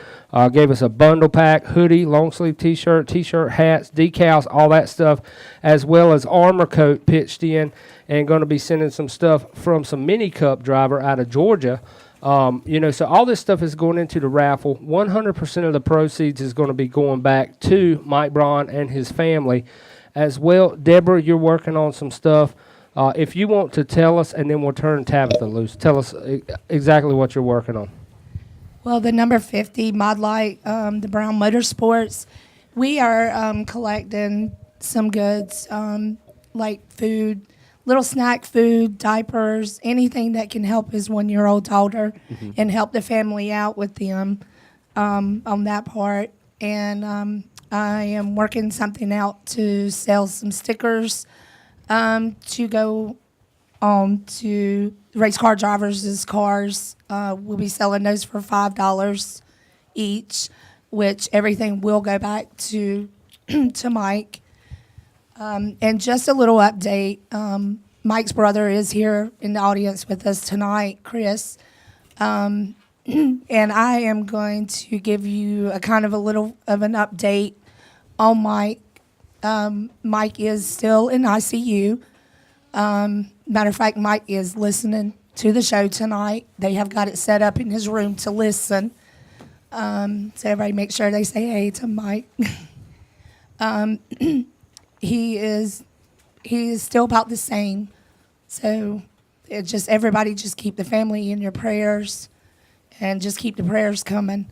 gave us a bundle pack, hoodie, long sleeve t-shirt, hats, decals, all that stuff, as well as Armor Coat pitched in, and going to be sending some stuff from some Mini Cup driver out of Georgia. So all this stuff is going into the raffle. 100% of the proceeds is going to be going back to Mike Braun and his family as well. Deborah, you're working on some stuff. If you want to tell us, and then we'll turn Tabitha loose. Tell us exactly what you're working on. Well, the number 50 Mod Light, the Brown Motorsports, we are collecting some goods like food, little snack food, diapers, anything that can help his 1-year-old daughter and help the family out with them on that part. And I am working something out to sell some stickers to go on to race car drivers' cars. We'll be selling those for $5 each, which everything will go back to Mike. And just a little update. Mike's brother is here in the audience with us tonight, Chris. And I am going to give you a kind of a little of an update on Mike. Mike is still in ICU. Matter of fact, Mike is listening to the show tonight. They have got it set up in his room to listen. So everybody make sure they say hey to Mike. He is still about the same. So everybody just keep the family in your prayers and just keep the prayers coming.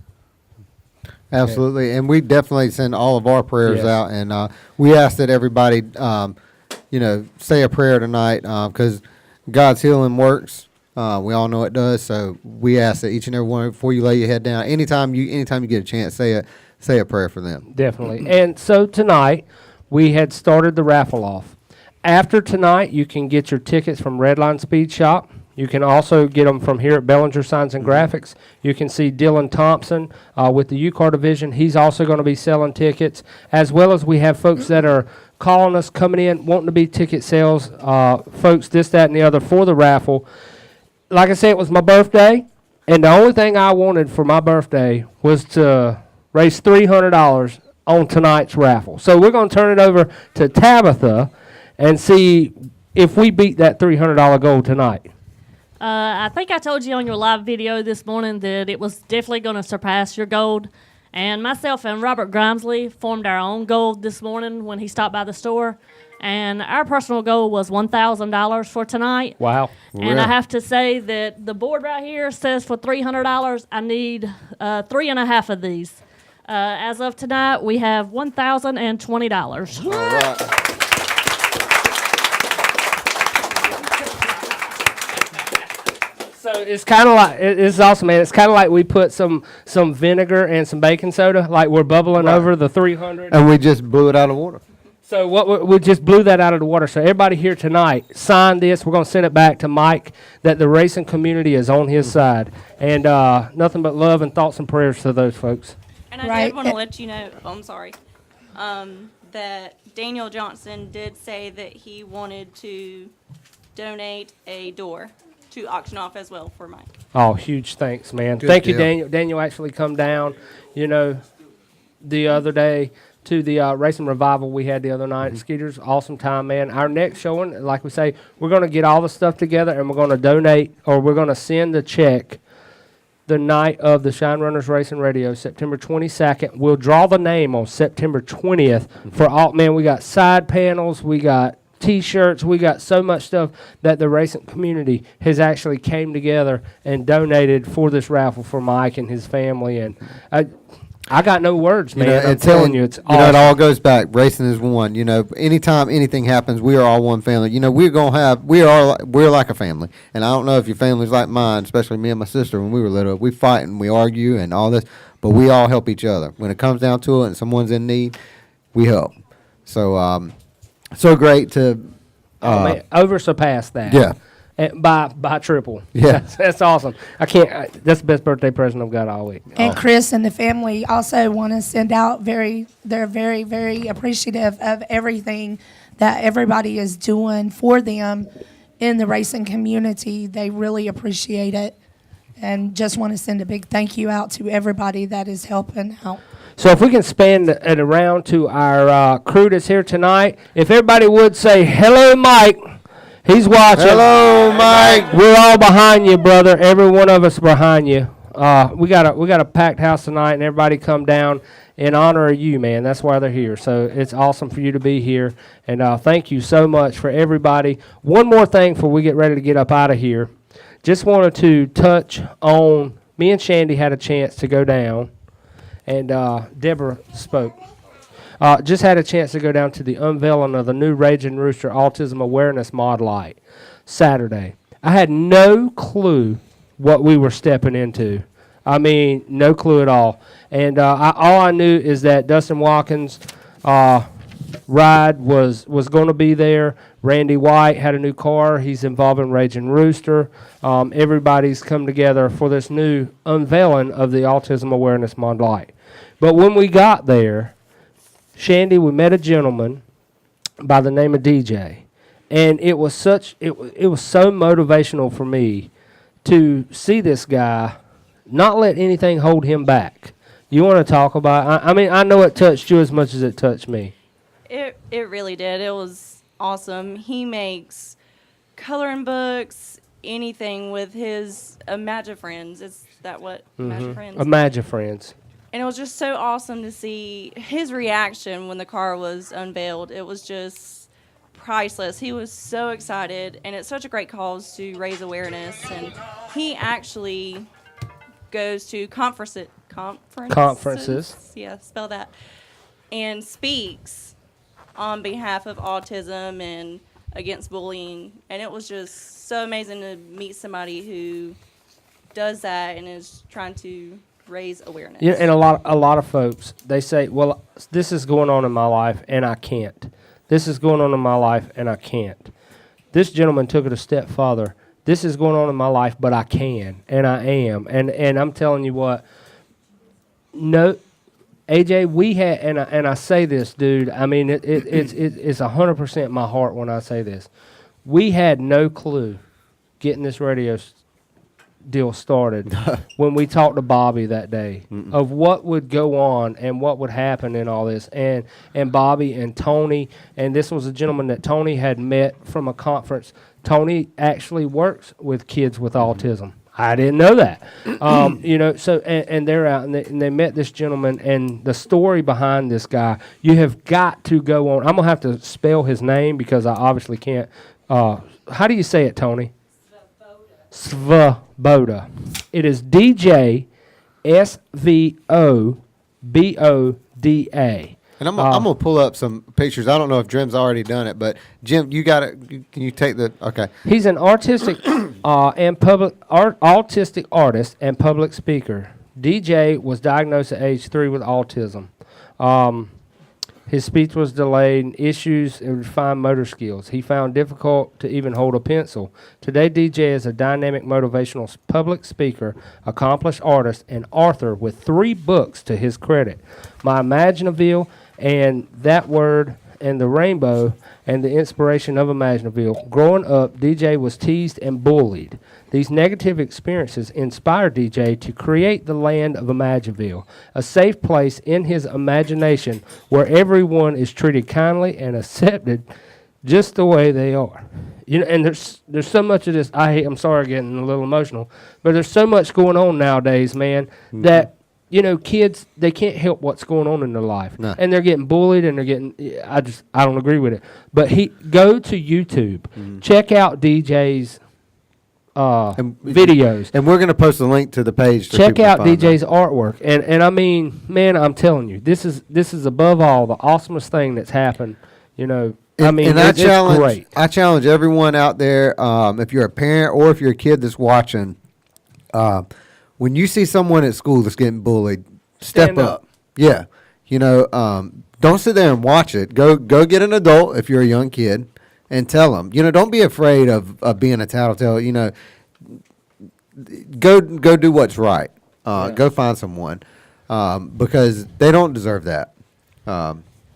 Absolutely, and we definitely send all of our prayers out, and we ask that everybody, say a prayer tonight, because God's healing works. We all know it does. So we ask that each and every one, before you lay your head down, anytime you get a chance, say a prayer for them. Definitely. And so tonight we had started the raffle off. After tonight, you can get your tickets from Redline Speed Shop. You can also get them from here at Bellinger Signs and Graphics. You can see Dylan Thompson with the U-Car division. He's also going to be selling tickets, as well as we have folks that are calling us, coming in, wanting to be ticket sales, folks, this, that, and the other for the raffle. Like I said, it was my birthday, and the only thing I wanted for my birthday was to raise $300 on tonight's raffle. So we're going to turn it over to Tabitha and see if we beat that $300 goal tonight. I think I told you on your live video this morning that it was definitely going to surpass your gold. And myself and Robert Grimesley formed our own goal this morning when he stopped by the store. And our personal goal was $1,000 for tonight. Wow. And I have to say that the board right here says for $300, I need 3.5 of these. As of tonight, we have $1,020. All right. So it's kind of like, it's awesome, man. It's kind of like we put some vinegar and some baking soda, like we're bubbling over the 300. And we just blew it out of water. So we just blew that out of the water. So everybody here tonight, sign this. We're going to send it back to Mike that the racing community is on his side. And nothing but love and thoughts and prayers to those folks. And I did want to let you know, I'm sorry, that Daniel Johnson did say that he wanted to donate a door to auction off as well for Mike. Oh, huge thanks, man. Good Thank you, deal. Daniel. Daniel actually come down, the other day to the Racing Revival we had the other night at Skeeter's. Awesome time, man. Our next showing, like we say, we're going to get all the stuff together and we're going to donate, or we're going to send the check the night of the Shine Runners Racing Radio, September 22nd. We'll draw the name on September 20th for all. Man, we got side panels, we got T-shirts, we got so much stuff that the racing community has actually came together and donated for this raffle for Mike and his family. And I got no words, man. I'm telling you, it's awesome. It all goes back. Racing is one. Anytime anything happens, we are all one family. We're like a family. And I don't know if your family's like mine, especially me and my sister when we were little. We fight and we argue and all this, but we all help each other. When it comes down to it and someone's in need, we help. So, so great to over surpass that. Yeah. And by triple. Yeah. That's awesome. That's the best birthday present I've got all week. And Chris and the family also want to send out they're very, very appreciative of everything that everybody is doing for them in the racing community. They really appreciate it and just want to send a big thank you out to everybody that is helping out. So if we can span it around to our crew that's here tonight, if everybody would say, hello, Mike. He's watching. Hello, Mike. We're all behind you, brother. Every one of us behind you. We got a packed house tonight, and everybody come down in honor of you, man. That's why they're here. So it's awesome for you to be here, and thank you so much for everybody. One more thing before we get ready to get up out of here. Just wanted to touch on, me and Shandi had a chance to go down, and Deborah spoke. Just had a chance to go down to the unveiling of the new Raging Rooster Autism Awareness Mod Light Saturday. I had no clue what we were stepping into. I mean, no clue at all. And all I knew is that Dustin Watkins' ride was going to be there. Randy White had a new car. He's involved in Raging Rooster. Everybody's come together for this new unveiling of the Autism Awareness Mod Light. But when we got there, Shandi, we met a gentleman by the name of DJ. And it was so motivational for me to see this guy not let anything hold him back. You want to talk about, I mean, I know it touched you as much as it touched me. It really did. It was awesome. He makes coloring books, anything with his Imagifriends. Is that what? Imagifriends? Imagifriends. And it was just so awesome to see his reaction when the car was unveiled. It was just priceless. He was so excited, and it's such a great cause to raise awareness. And he actually goes to conferences. Yeah, spell that. And speaks on behalf of autism and against bullying. And it was just so amazing to meet somebody who does that and is trying to raise awareness. Yeah, and a lot of folks, they say, well, this is going on in my life and I can't. This is going on in my life and I can't. This gentleman took it a step further. This is going on in my life, but I can and I am. And I'm telling you what, no, AJ, we had, and I say this, dude, I mean, it's 100% my heart when I say this. We had no clue getting this radio deal started when we talked to Bobby that day of what would go on and what would happen in all this. And Bobby and Tony, and this was a gentleman that Tony had met from a conference. Tony actually works with kids with autism. I didn't know that. So and they're out and they met this gentleman, and the story behind this guy, you have got to go on. I'm going to have to spell his name because I obviously can't. How do you say it, Tony? Svoboda. It is DJ Svoboda. And I'm gonna pull up some pictures. I don't know if Jim's already done it, but Jim, you got it. Can you take the? Okay. He's an autistic autistic artist and public speaker. DJ was diagnosed at age 3 with autism. His speech was delayed, and issues in refined motor skills. He found difficult to even hold a pencil. Today, DJ is a dynamic motivational public speaker, accomplished artist, and author with 3 books to his credit. My Imaginaville and That Word and the Rainbow and the Inspiration of Imaginaville. Growing up, DJ was teased and bullied. These negative experiences inspired DJ to create the land of Imaginaville, a safe place in his imagination where everyone is treated kindly and accepted just the way they are. You know, and there's so much of this. I'm sorry, getting a little emotional, but there's so much going on nowadays, man, that kids, they can't help what's going on in their life. No. And they're getting bullied and they're getting, I don't agree with it. But go to YouTube, check out DJ's videos. And we're going to post a link to the page. Check out DJ's artwork. And I mean, man, I'm telling you, this is above all the awesomest thing that's happened, I mean, it's great. I challenge everyone out there, if you're a parent or if you're a kid that's watching, when you see someone at school that's getting bullied, step up. Yeah. Don't sit there and watch it. Go get an adult if you're a young kid and tell them. Don't be afraid of being a tattletale. Go do what's right. Go find someone because they don't deserve that.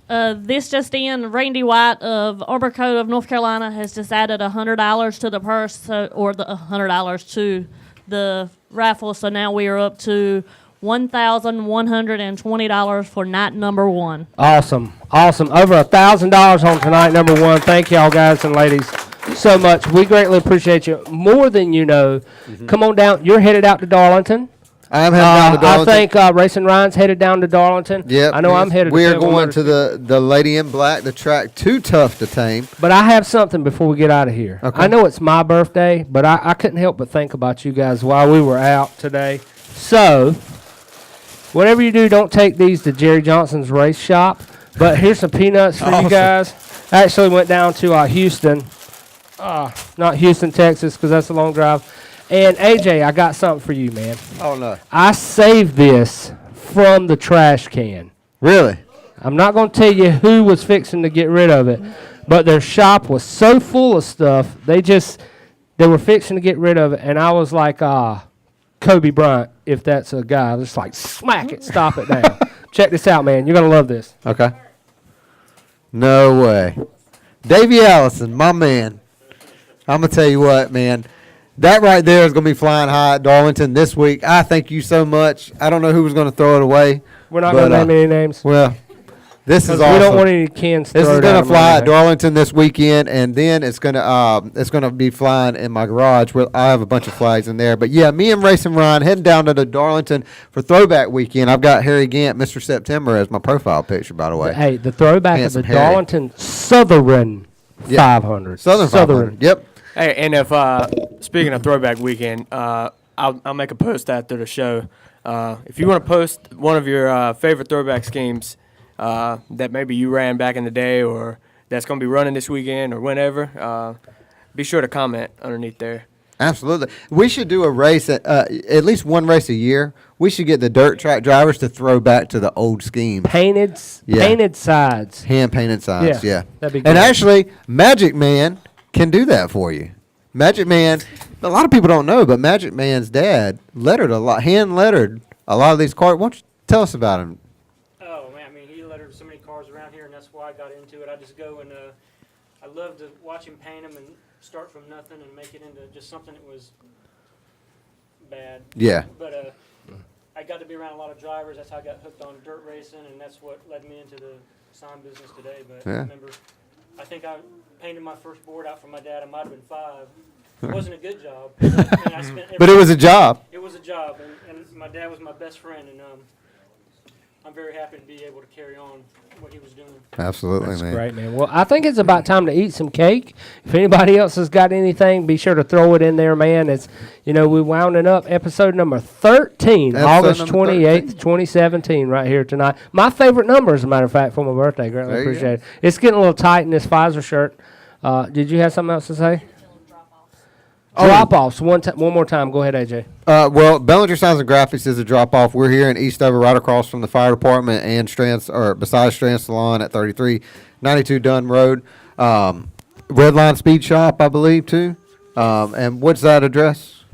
This just in, Randy White of Arborcote of North Carolina has just added $100 to the purse, or the $100 to the raffle, so now we are up to $1,120 for night number 1. Awesome. Over $1,000 on tonight number 1. Thank y'all guys and ladies so much. We greatly appreciate you more than you know. Come on down. You're headed out to Darlington. I am headed down to Darlington. I think Racin Ryan's headed down to Darlington. Yep. I know I'm headed. We are going to the Lady in Black, the track Too Tough to Tame. But I have something before we get out of here. Okay. I know it's my birthday, but I couldn't help but think about you guys while we were out today. So, whatever you do, don't take these to Jerry Johnson's race shop. But here's some peanuts for you guys. I actually went down to Houston, not Houston, Texas, because that's a long drive. And AJ, I got something for you, man. Oh, no. I saved this from the trash can. Really? I'm not going to tell you who was fixing to get rid of it, but their shop was so full of stuff, they were fixing to get rid of it. And I was like, Kobe Bryant, if that's a guy, just like smack it, stop it down. Check this out, man. You're going to love this. Okay. No way. Davey Allison, my man. I'm going to tell you what, man. That right there is going to be flying high at Darlington this week. I thank you so much. I don't know who was going to throw it away. We're not going to name any names. Well, this is awesome. We don't want any cans. This is going to fly at Darlington this weekend, and then it's going to be flying in my garage. Where I have a bunch of flags in there. But yeah, me and Racin Ryan heading down to the Darlington for Throwback Weekend. I've got Harry Gant, Mr. September, as my profile picture, by the way. Hey, the throwback of the Handsome Darlington Southern 500. Southern 500. Yep. Hey, and if speaking of Throwback Weekend, I'll make a post after the show. If you want to post one of your favorite throwback schemes that maybe you ran back in the day, or that's going to be running this weekend, or whenever, be sure to comment underneath there. Absolutely. We should do a race, at least one race a year. We should get the dirt track drivers to throw back to the old scheme. Painted sides. Hand-painted sides, yeah. That'd be good. And actually, Magic Man can do that for you. Magic Man, a lot of people don't know, but Magic Man's dad hand-lettered a lot of these cars. Why don't you tell us about him? Oh, man, I mean, he lettered so many cars around here, and that's why I got into it. I just go and I love to watch him paint them and start from nothing and make it into just something that was bad. Yeah. But I got to be around a lot of drivers. That's how I got hooked on dirt racing, and that's what led me into the sign business today. But I remember, I think I painted my first board out for my dad. I might have been 5. It wasn't a good job. But it was a job. It was a job, and my dad was my best friend, and I'm very happy to be able to carry on what he was doing. Absolutely, That's man. great, man. Well, I think it's about time to eat some cake. If anybody else has got anything, be sure to throw it in there, man. It's, we're wounding up episode number 13, August 28th, 2017, right here tonight. My favorite number, as a matter of fact, for my birthday. Greatly appreciate it. It's getting a little tight in this Pfizer shirt. Did you have something else to say? Drop-offs. One more time. Go ahead, AJ. Well, Bellinger Signs and Graphics is a drop-off. We're here in Eastover, right across from the fire department and beside Strand Salon at 3392 Dunn Road. Redline Speed Shop, I believe, too. And what's that address?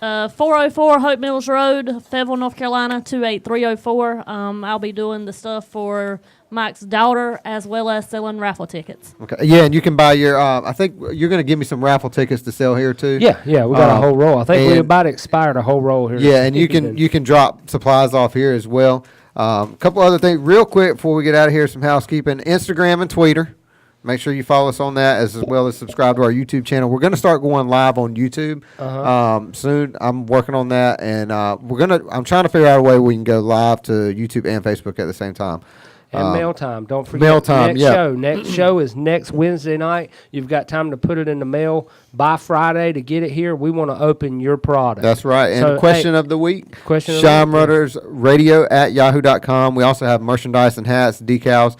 404 Hope Mills Road, Fayetteville, North Carolina, 28304. I'll be doing the stuff for Mike's daughter, as well as selling raffle tickets. Okay. Yeah, and you can buy your, I think you're going to give me some raffle tickets to sell here, too. Yeah, we got a whole roll. I think we about expired a whole roll here. Yeah, and you can drop supplies off here as well. A couple other things real quick before we get out of here, some housekeeping. Instagram and Twitter. Make sure you follow us on that as well as subscribe to our YouTube channel. We're going to start going live on YouTube soon. I'm working on that, and I'm trying to figure out a way we can go live to YouTube and Facebook at the same time. And mail time. Don't forget. Mail time, Next show is next Wednesday night. You've got time to put it in the mail by Friday to get it here. We want to open your product. That's right. And question of the week. Shine Rudders Radio at yahoo.com. We also have merchandise and hats, decals.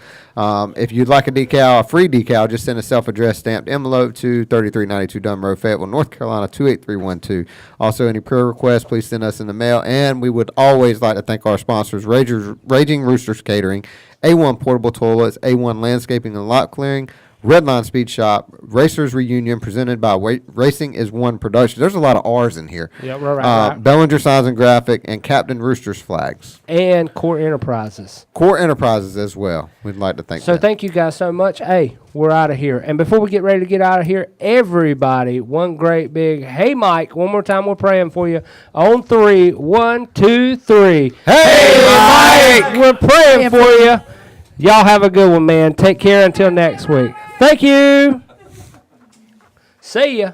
If you'd like a free decal, just send a self-addressed stamped envelope to 3392 Dunn Road, Fayetteville, North Carolina, 28312. Also, any prayer requests, please send us in the mail. And we would always like to thank our sponsors, Raging Roosters Catering, A1 Portable Toilets, A1 Landscaping and Lot Clearing, Redline Speed Shop, Racers Reunion, presented by Racing is One Production. There's a lot of R's in here. Yeah, right. Bellinger Signs and Graphic, and Captain Rooster's Flags. And Core Enterprises. Core Enterprises as well. We'd like to thank them. So thank you guys so much. Hey, we're out of here. And before we get ready to get out of here, everybody, one great big, hey, Mike, one more time, we're praying for you. On 3, 1, 2, 3. Hey, Mike! We're praying for you. Y'all have a good one, man. Take care until next week. Thank you. See ya.